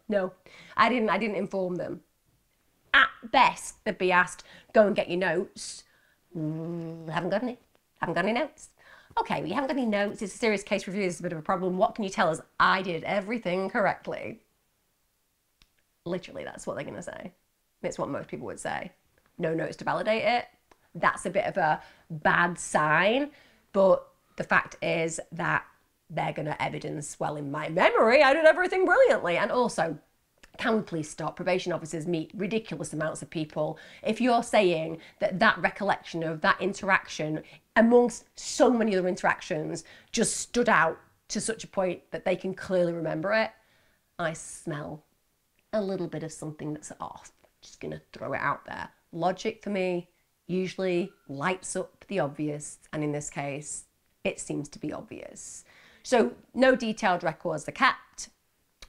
Speaker 1: I didn't inform them. At best, they'd be asked, go and get your notes. Haven't got any notes. Okay, well, you haven't got any notes. It's a serious case review. This is a bit of a problem. What can you tell us? I did everything correctly. Literally, that's what they're going to say. It's what most people would say. No notes to validate it. That's a bit of a bad sign. But the fact is that they're going to evidence, well, in my memory, I did everything brilliantly. And also, can we please stop? Probation officers meet ridiculous amounts of people. If you're saying that that recollection of that interaction amongst so many other interactions just stood out to such a point that they can clearly remember it, I smell a little bit of something that's off. Just gonna throw it out there. Logic for me usually lights up the obvious, and in this case, it seems to be obvious. So no detailed records are kept.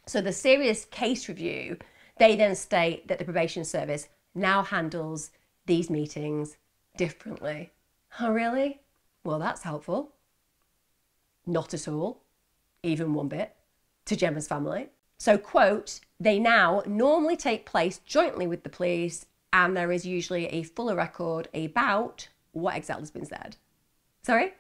Speaker 1: So the serious case review, they then state that the probation service now handles these meetings differently. Oh, really? Well, that's helpful. Not at all, even one bit, to Gemma's family. So, quote, they now normally take place jointly with the police, and there is usually a fuller record about what exactly has been said. Sorry?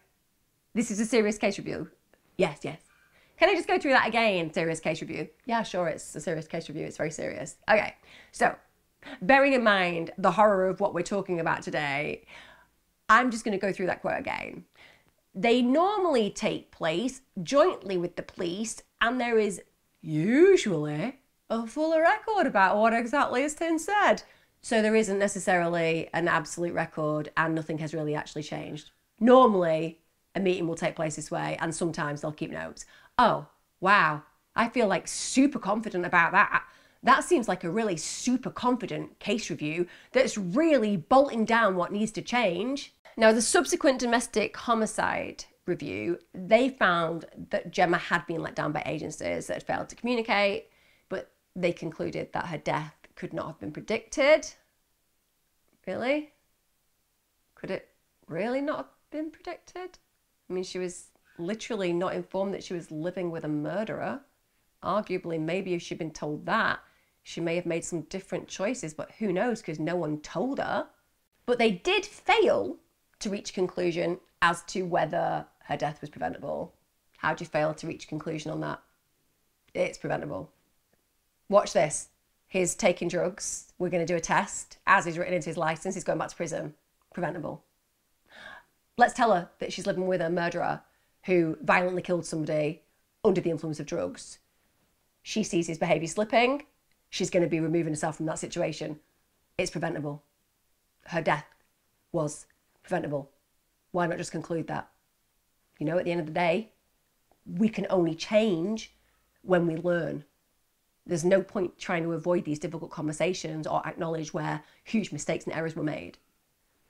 Speaker 1: This is a serious case review? Yes. Can I just go through that again? Serious case review? Yeah, sure, it's a serious case review. It's very serious. Okay, so bearing in mind the horror of what we're talking about today, I'm just going to go through that quote again. They normally take place jointly with the police, and there is usually a fuller record about what exactly has been said. So there isn't necessarily an absolute record, and nothing has really actually changed. Normally, a meeting will take place this way, and sometimes they'll keep notes. Oh, wow, I feel like super confident about that. That seems like a really super confident case review that's really bolting down what needs to change. Now, the subsequent domestic homicide review, they found that Gemma had been let down by agencies that had failed to communicate, but they concluded that her death could not have been predicted. Really? Could it really not have been predicted? I mean, she was literally not informed that she was living with a murderer. Arguably, maybe if she'd been told that, she may have made some different choices, but who knows, because no one told her. But they did fail to reach a conclusion as to whether her death was preventable. How do you fail to reach a conclusion on that? It's preventable. Watch this. He's taking drugs. We're going to do a test. As is written into his license, he's going back to prison. Preventable. Let's tell her that she's living with a murderer who violently killed somebody under the influence of drugs. She sees his behaviour slipping. She's going to be removing herself from that situation. It's preventable. Her death was preventable. Why not just conclude that? You know, at the end of the day, we can only change when we learn. There's no point trying to avoid these difficult conversations or acknowledge where huge mistakes and errors were made.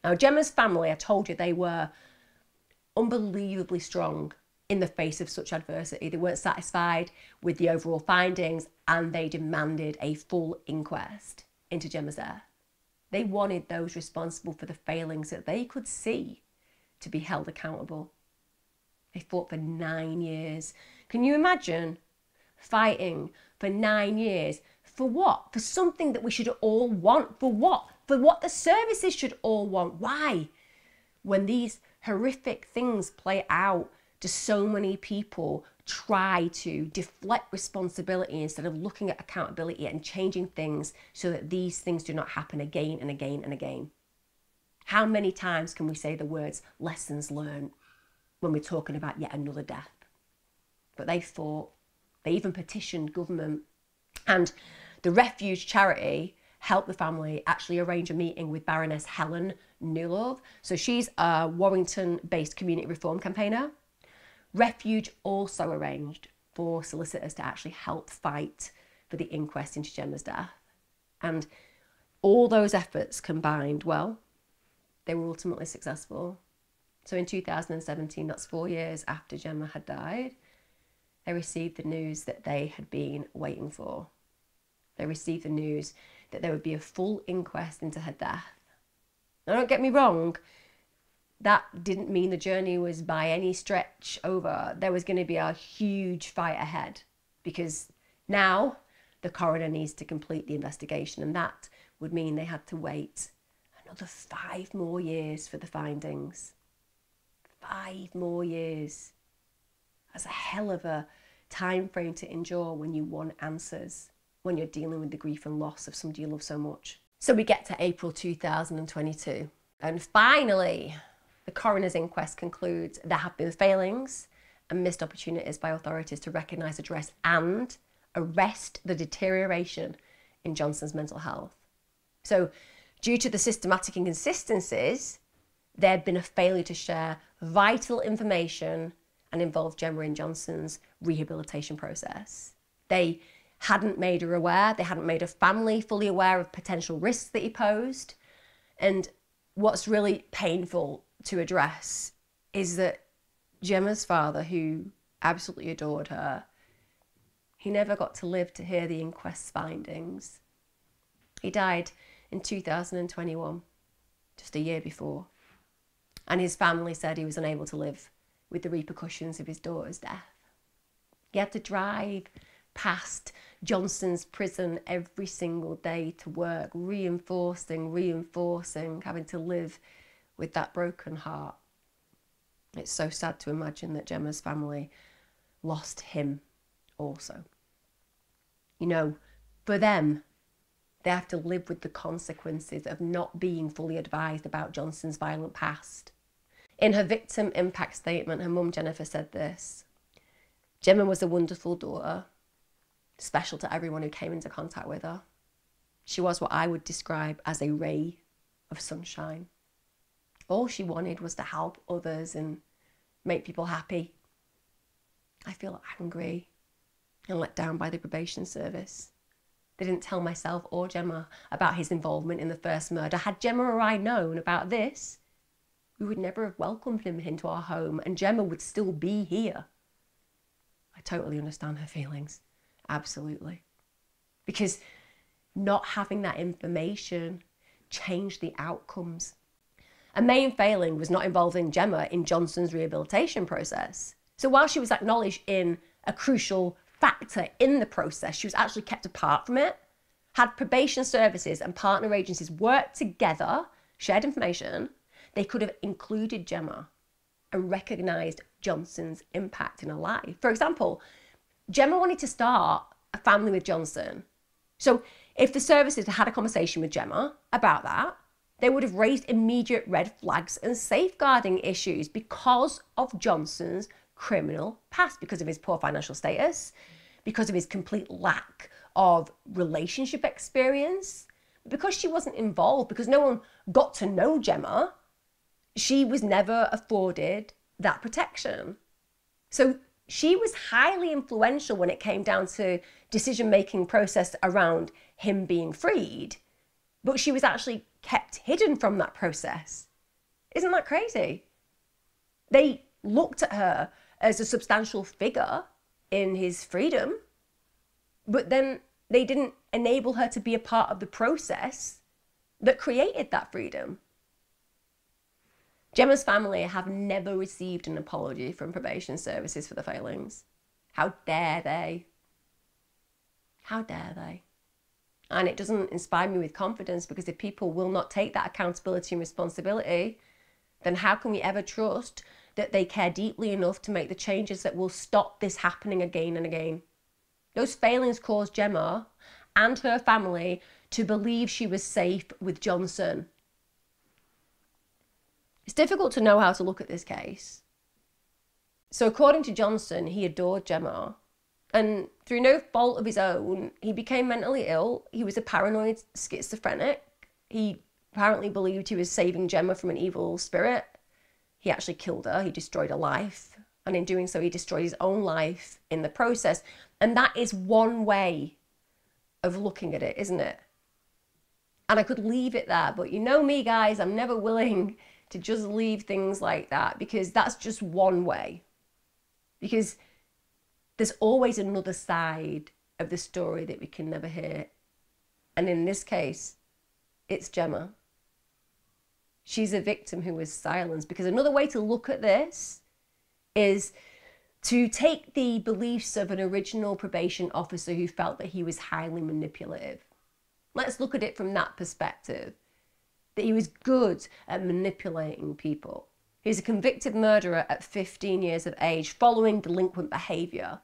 Speaker 1: Now, Gemma's family, I told you, they were unbelievably strong in the face of such adversity. They weren't satisfied with the overall findings, and they demanded a full inquest into Gemma's death. They wanted those responsible for the failings that they could see to be held accountable. They fought for 9 years. Can you imagine fighting for 9 years? For what? For something that we should all want. For what? For what the services should all want. Why? When these horrific things play out, do so many people try to deflect responsibility instead of looking at accountability and changing things so that these things do not happen again and again and again? How many times can we say the words lessons learned when we're talking about yet another death? But they fought. They even petitioned government. And the Refuge charity helped the family actually arrange a meeting with Baroness Helen Newlove. So she's a Warrington-based community reform campaigner. Refuge also arranged for solicitors to actually help fight for the inquest into Gemma's death. And All those efforts combined, well, they were ultimately successful. So in 2017, that's 4 years after Gemma had died, they received the news that they had been waiting for. They received the news that there would be a full inquest into her death. Now, don't get me wrong, that didn't mean the journey was by any stretch over. There was going to be a huge fight ahead, because now the coroner needs to complete the investigation, and that would mean they had to wait another 5 more years for the findings. 5 more years. That's a hell of a time frame to endure when you want answers, when you're dealing with the grief and loss of somebody you love so much. So we get to April 2022, and finally the coroner's inquest concludes there have been failings and missed opportunities by authorities to recognise, address and arrest the deterioration in Johnson's mental health. So due to the systematic inconsistencies, there had been a failure to share vital information and involve Gemma in Johnson's rehabilitation process. They hadn't made her aware, they hadn't made her family fully aware of potential risks that he posed. And what's really painful to address is that Gemma's father, who absolutely adored her, he never got to live to hear the inquest's findings. He died in 2021, just a year before. And his family said he was unable to live with the repercussions of his daughter's death. He had to drive past Johnson's prison every single day to work, reinforcing, having to live with that broken heart. It's so sad to imagine that Gemma's family lost him also. You know, for them, they have to live with the consequences of not being fully advised about Johnson's violent past. In her victim impact statement, her mum Jennifer said this: Gemma was a wonderful daughter, special to everyone who came into contact with her. She was what I would describe as a ray of sunshine. All she wanted was to help others and make people happy. I feel angry and let down by the probation service. They didn't tell myself or Gemma about his involvement in the first murder. Had Gemma or I known about this, we would never have welcomed him into our home, and Gemma would still be here. I totally understand her feelings, absolutely. Because not having that information changed the outcomes. A main failing was not involving Gemma in Johnson's rehabilitation process. So while she was acknowledged in a crucial factor in the process, she was actually kept apart from it. Had probation services and partner agencies worked together, shared information, they could have included Gemma and recognised Johnson's impact in her life. For example, Gemma wanted to start a family with Johnson. So if the services had had a conversation with Gemma about that, they would have raised immediate red flags and safeguarding issues because of Johnson's criminal past, because of his poor financial status, because of his complete lack of relationship experience, because she wasn't involved, because no one got to know Gemma. She was never afforded that protection. So she was highly influential when it came down to decision-making process around him being freed, but she was actually kept hidden from that process. Isn't that crazy? They looked at her as a substantial figure in his freedom, but then they didn't enable her to be a part of the process that created that freedom. Gemma's family have never received an apology from probation services for the failings. How dare they? How dare they? And it doesn't inspire me with confidence, because if people will not take that accountability and responsibility, then how can we ever trust that they care deeply enough to make the changes that will stop this happening again and again? Those failings caused Gemma and her family to believe she was safe with Johnson. It's difficult to know how to look at this case. So according to Johnson, he adored Gemma, and through no fault of his own, he became mentally ill. He was a paranoid schizophrenic. He apparently believed he was saving Gemma from an evil spirit. He actually killed her. He destroyed her life. And in doing so, he destroyed his own life in the process. And that is one way of looking at it, isn't it? And I could leave it there, but you know me, guys, I'm never willing to just leave things like that, because that's just one way. Because there's always another side of the story that we can never hear. And in this case, it's Gemma. She's a victim who was silenced, because another way to look at this is to take the beliefs of an original probation officer who felt that he was highly manipulative. Let's look at it from that perspective, that he was good at manipulating people. He was a convicted murderer at 15 years of age following delinquent behaviour.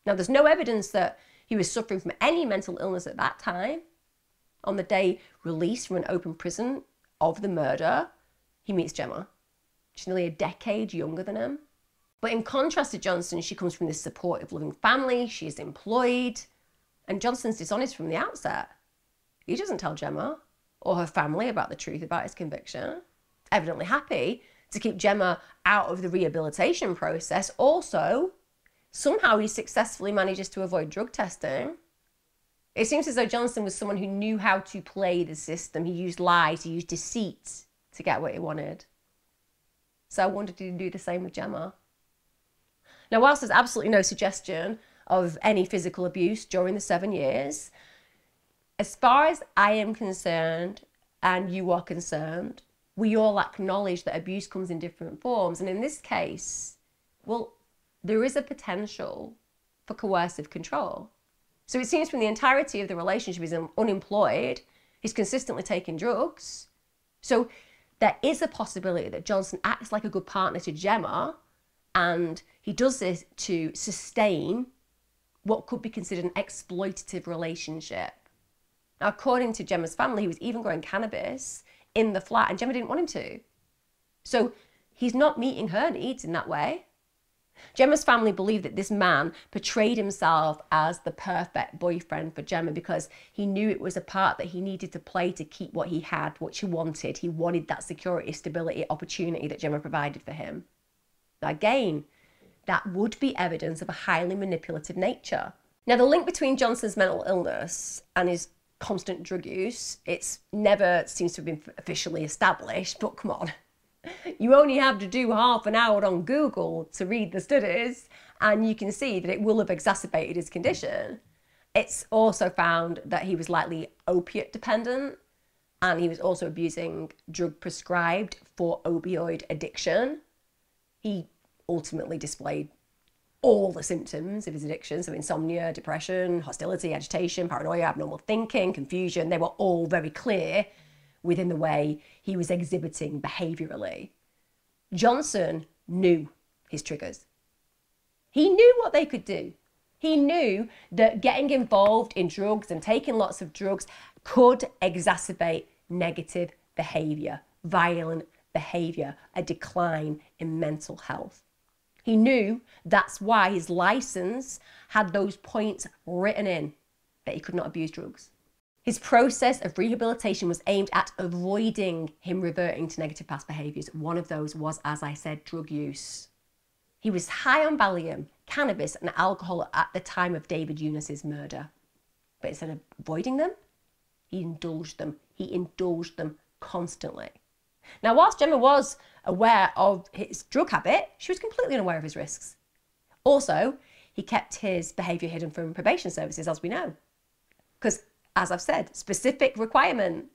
Speaker 1: Now, there's no evidence that he was suffering from any mental illness at that time. On the day released from an open prison of the murder, he meets Gemma. She's nearly a decade younger than him. But in contrast to Johnson, she comes from this supportive, loving family. She's employed. And Johnson's dishonest from the outset. He doesn't tell Gemma or her family about the truth about his conviction. Evidently happy to keep Gemma out of the rehabilitation process. Also, somehow he successfully manages to avoid drug testing. It seems as though Johnson was someone who knew how to play the system. He used lies, he used deceit to get what he wanted. So I wondered, did he do the same with Gemma? Now, whilst there's absolutely no suggestion of any physical abuse during the 7 years, as far as I am concerned, and you are concerned, we all acknowledge that abuse comes in different forms. And in this case, well, there is a potential for coercive control. So it seems from the entirety of the relationship, he's unemployed, he's consistently taking drugs. So there is a possibility that Johnson acts like a good partner to Gemma, and he does this to sustain what could be considered an exploitative relationship. Now, according to Gemma's family, he was even growing cannabis in the flat, and Gemma didn't want him to. So he's not meeting her needs in that way. Gemma's family believed that this man portrayed himself as the perfect boyfriend for Gemma because he knew it was a part that he needed to play to keep what he had, what she wanted. He wanted that security, stability, opportunity that Gemma provided for him. Now, again, that would be evidence of a highly manipulative nature. Now, the link between Johnson's mental illness and his constant drug use, it's never seems to have been officially established, but come on. You only have to do half an hour on Google to read the studies, and you can see that it will have exacerbated his condition. It's also found that he was likely opiate dependent, and he was also abusing drug prescribed for opioid addiction. He ultimately displayed all the symptoms of his addiction, so insomnia, depression, hostility, agitation, paranoia, abnormal thinking, confusion. They were all very clear within the way he was exhibiting behaviourally. Johnson knew his triggers. He knew what they could do. He knew that getting involved in drugs and taking lots of drugs could exacerbate negative behaviour, violent behaviour, a decline in mental health. He knew that's why his licence had those points written in, that he could not abuse drugs. His process of rehabilitation was aimed at avoiding him reverting to negative past behaviours. One of those was, as I said, drug use. He was high on Valium, cannabis and alcohol at the time of David Eunice's murder. But instead of avoiding them, he indulged them. He indulged them constantly. Now, whilst Gemma was aware of his drug habit, she was completely unaware of his risks. Also, he kept his behaviour hidden from probation services, as we know. Because, as I've said, specific requirement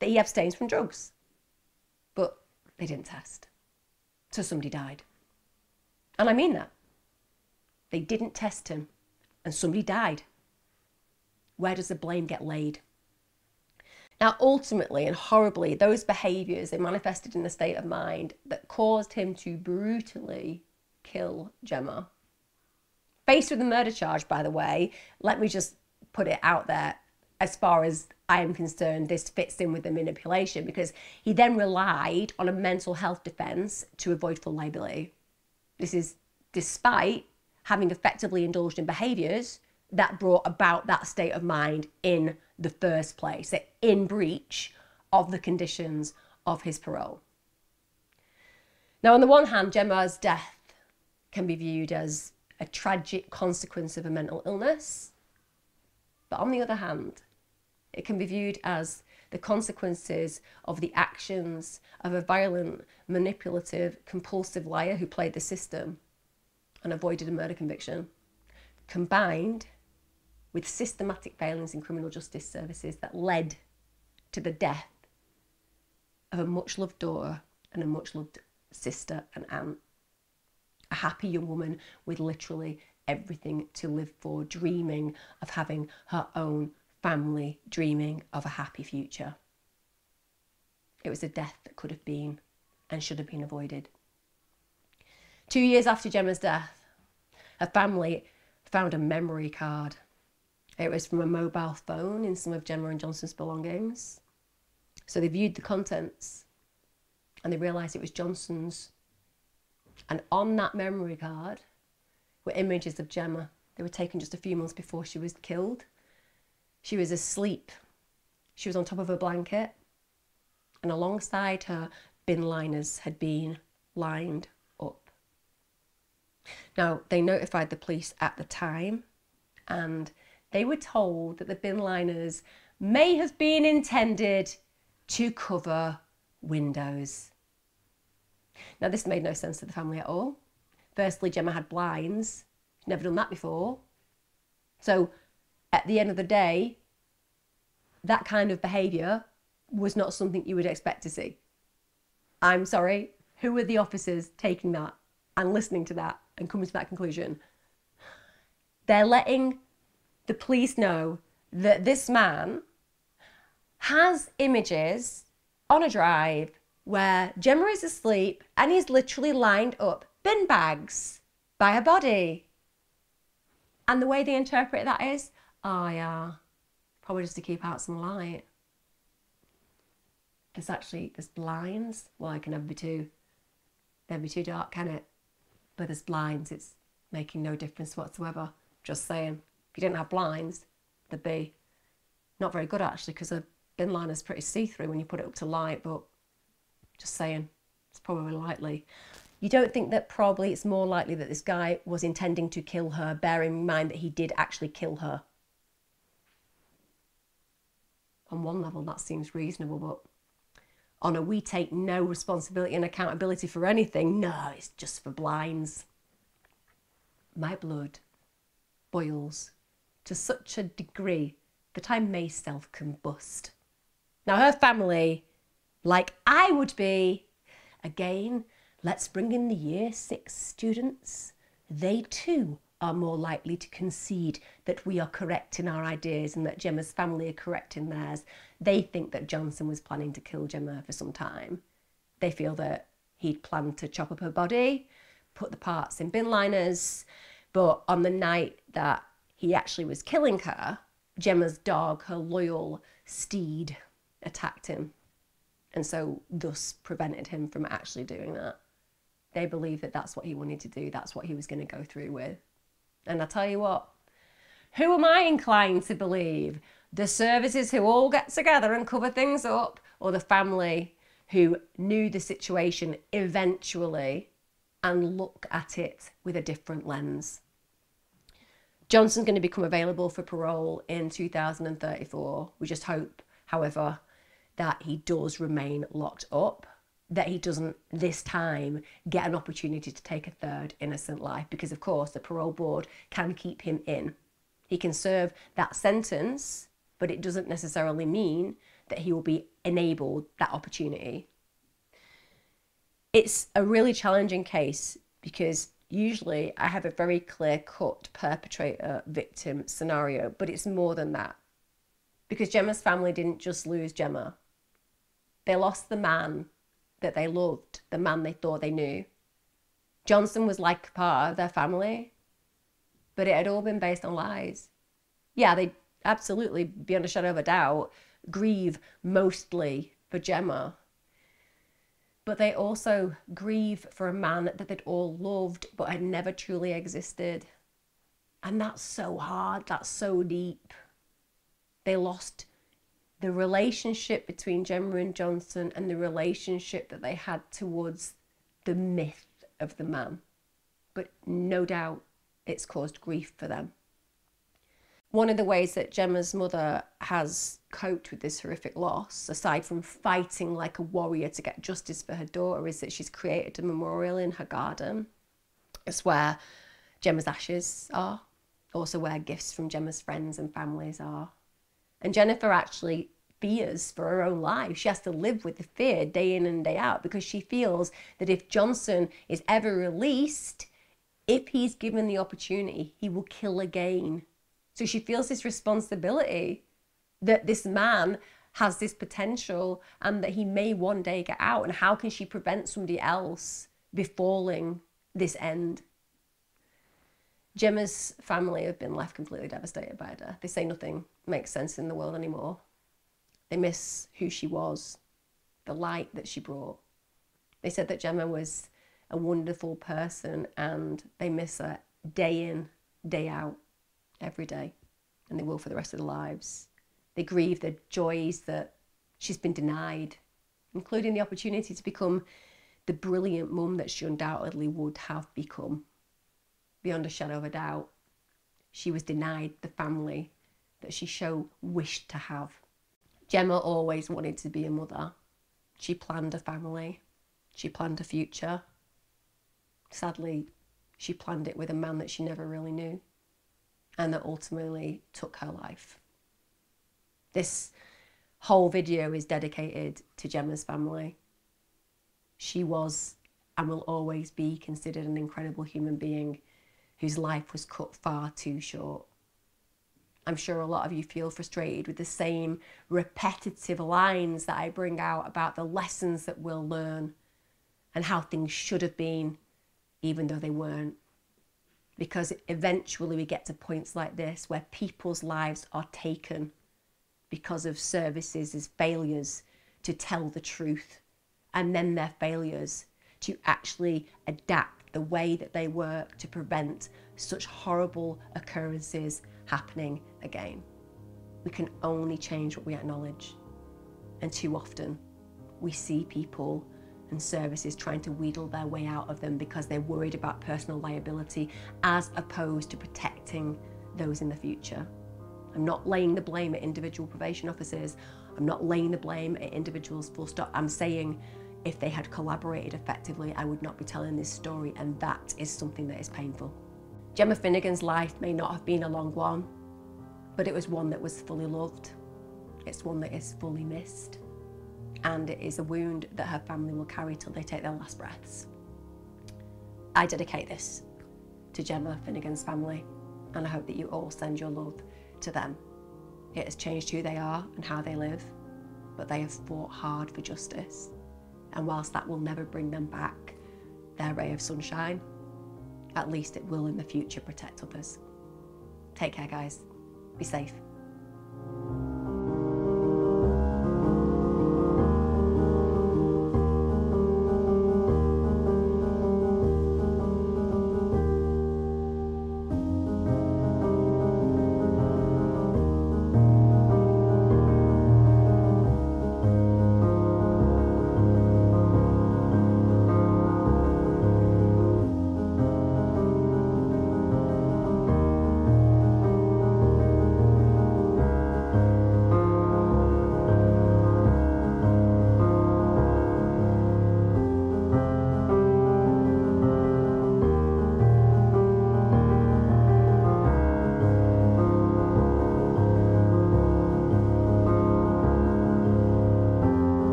Speaker 1: that he abstains from drugs. But they didn't test. So somebody died. And I mean that. They didn't test him, and somebody died. Where does the blame get laid? Now, ultimately and horribly, those behaviours, they manifested in a state of mind that caused him to brutally kill Gemma. Faced with a murder charge, by the way, let me just put it out there, as far as I am concerned, this fits in with the manipulation, because he then relied on a mental health defence to avoid full liability. This is despite having effectively indulged in behaviours that brought about that state of mind in the first place, in breach of the conditions of his parole. Now, on the one hand, Gemma's death can be viewed as a tragic consequence of a mental illness. But on the other hand, It can be viewed as the consequences of the actions of a violent, manipulative, compulsive liar who played the system and avoided a murder conviction, combined with systematic failings in criminal justice services that led to the death of a much-loved daughter and a much-loved sister and aunt. A happy young woman with literally everything to live for, dreaming of having her own family, dreaming of a happy future. It was a death that could have been and should have been avoided. 2 years after Gemma's death, her family found a memory card. It was from a mobile phone in some of Gemma and Johnson's belongings. So they viewed the contents and they realised it was Johnson's. And on that memory card were images of Gemma. They were taken just a few months before she was killed. She was asleep. She was on top of a blanket. And alongside her, bin liners had been lined up. Now, they notified the police at the time, and they were told that the bin liners may have been intended to cover windows. Now, this made no sense to the family at all. Firstly, Gemma had blinds. She'd never done that before. So, at the end of the day, that kind of behaviour was not something you would expect to see. I'm sorry, who were the officers taking that and listening to that and coming to that conclusion? They're letting the police know that this man has images on a drive where Gemma is asleep and he's literally lined up bin bags by her body. And the way they interpret that is, oh yeah, probably just to keep out some light. There's blinds. Well, it can never be too dark, can it? But there's blinds. It's making no difference whatsoever. Just saying. If you didn't have blinds, they'd be not very good actually, because a bin liner's pretty see-through when you put it up to light, but just saying, it's probably likely. You don't think that probably it's more likely that this guy was intending to kill her, bearing in mind that he did actually kill her? On one level, that seems reasonable, but on a we take no responsibility and accountability for anything, no, it's just for blinds. My blood boils to such a degree that I may self-combust. Now, her family, like I would be, again, let's bring in the year 6 students. They too are more likely to concede that we are correct in our ideas and that Gemma's family are correct in theirs. They think that Johnson was planning to kill Gemma for some time. They feel that he'd planned to chop up her body, put the parts in bin liners, but on the night that he actually was killing her, Gemma's dog, her loyal steed, attacked him, and so thus prevented him from actually doing that. They believe that that's what he wanted to do, that's what he was going to go through with. And I tell you what, who am I inclined to believe? The services who all get together and cover things up, or the family who knew the situation eventually and look at it with a different lens? Johnson's going to become available for parole in 2034. We just hope, however, that he does remain locked up, that he doesn't this time get an opportunity to take a third innocent life, because of course the parole board can keep him in. He can serve that sentence, but it doesn't necessarily mean that he will be enabled that opportunity. It's a really challenging case because usually I have a very clear-cut perpetrator-victim scenario, but it's more than that. Because Gemma's family didn't just lose Gemma. They lost the man that they loved, the man they thought they knew. Johnson was like part of their family, but it had all been based on lies. Yeah, they absolutely, beyond a shadow of a doubt, grieve mostly for Gemma, but they also grieve for a man that they'd all loved but had never truly existed. And that's so hard, that's so deep. They lost the relationship between Gemma and Johnson and the relationship that they had towards the myth of the man. But no doubt it's caused grief for them. One of the ways that Gemma's mother has coped with this horrific loss, aside from fighting like a warrior to get justice for her daughter, is that she's created a memorial in her garden. It's where Gemma's ashes are, also where gifts from Gemma's friends and families are. And Jennifer actually fears for her own life. She has to live with the fear day in and day out because she feels that if Johnson is ever released, if he's given the opportunity, he will kill again. So she feels this responsibility that this man has this potential and that he may one day get out. And how can she prevent somebody else befalling this end? Gemma's family have been left completely devastated by her death. They say nothing makes sense in the world anymore. They miss who she was, the light that she brought. They said that Gemma was a wonderful person and they miss her day in, day out, every day, and they will for the rest of their lives. They grieve the joys that she's been denied, including the opportunity to become the brilliant mum that she undoubtedly would have become. Beyond a shadow of a doubt, she was denied the family that she so wished to have. Gemma always wanted to be a mother. She planned a family. She planned a future. Sadly, she planned it with a man that she never really knew and that ultimately took her life. This whole video is dedicated to Gemma's family. She was and will always be considered an incredible human being whose life was cut far too short. I'm sure a lot of you feel frustrated with the same repetitive lines that I bring out about the lessons that we'll learn and how things should have been, even though they weren't. Because eventually we get to points like this where people's lives are taken because of services as failures to tell the truth, and then their failures to actually adapt the way that they work to prevent such horrible occurrences happening again. We can only change what we acknowledge. And too often we see people and services trying to wheedle their way out of them because they're worried about personal liability as opposed to protecting those in the future. I'm not laying the blame at individual probation officers. I'm not laying the blame at individuals full stop. I'm saying if they had collaborated effectively, I would not be telling this story, and that is something that is painful. Gemma Finnigan's life may not have been a long one, but it was one that was fully loved. It's one that is fully missed. And it is a wound that her family will carry till they take their last breaths. I dedicate this to Gemma Finnigan's family, and I hope that you all send your love to them. It has changed who they are and how they live, but they have fought hard for justice. And whilst that will never bring them back their ray of sunshine, at least it will in the future protect others. Take care, guys. Be safe.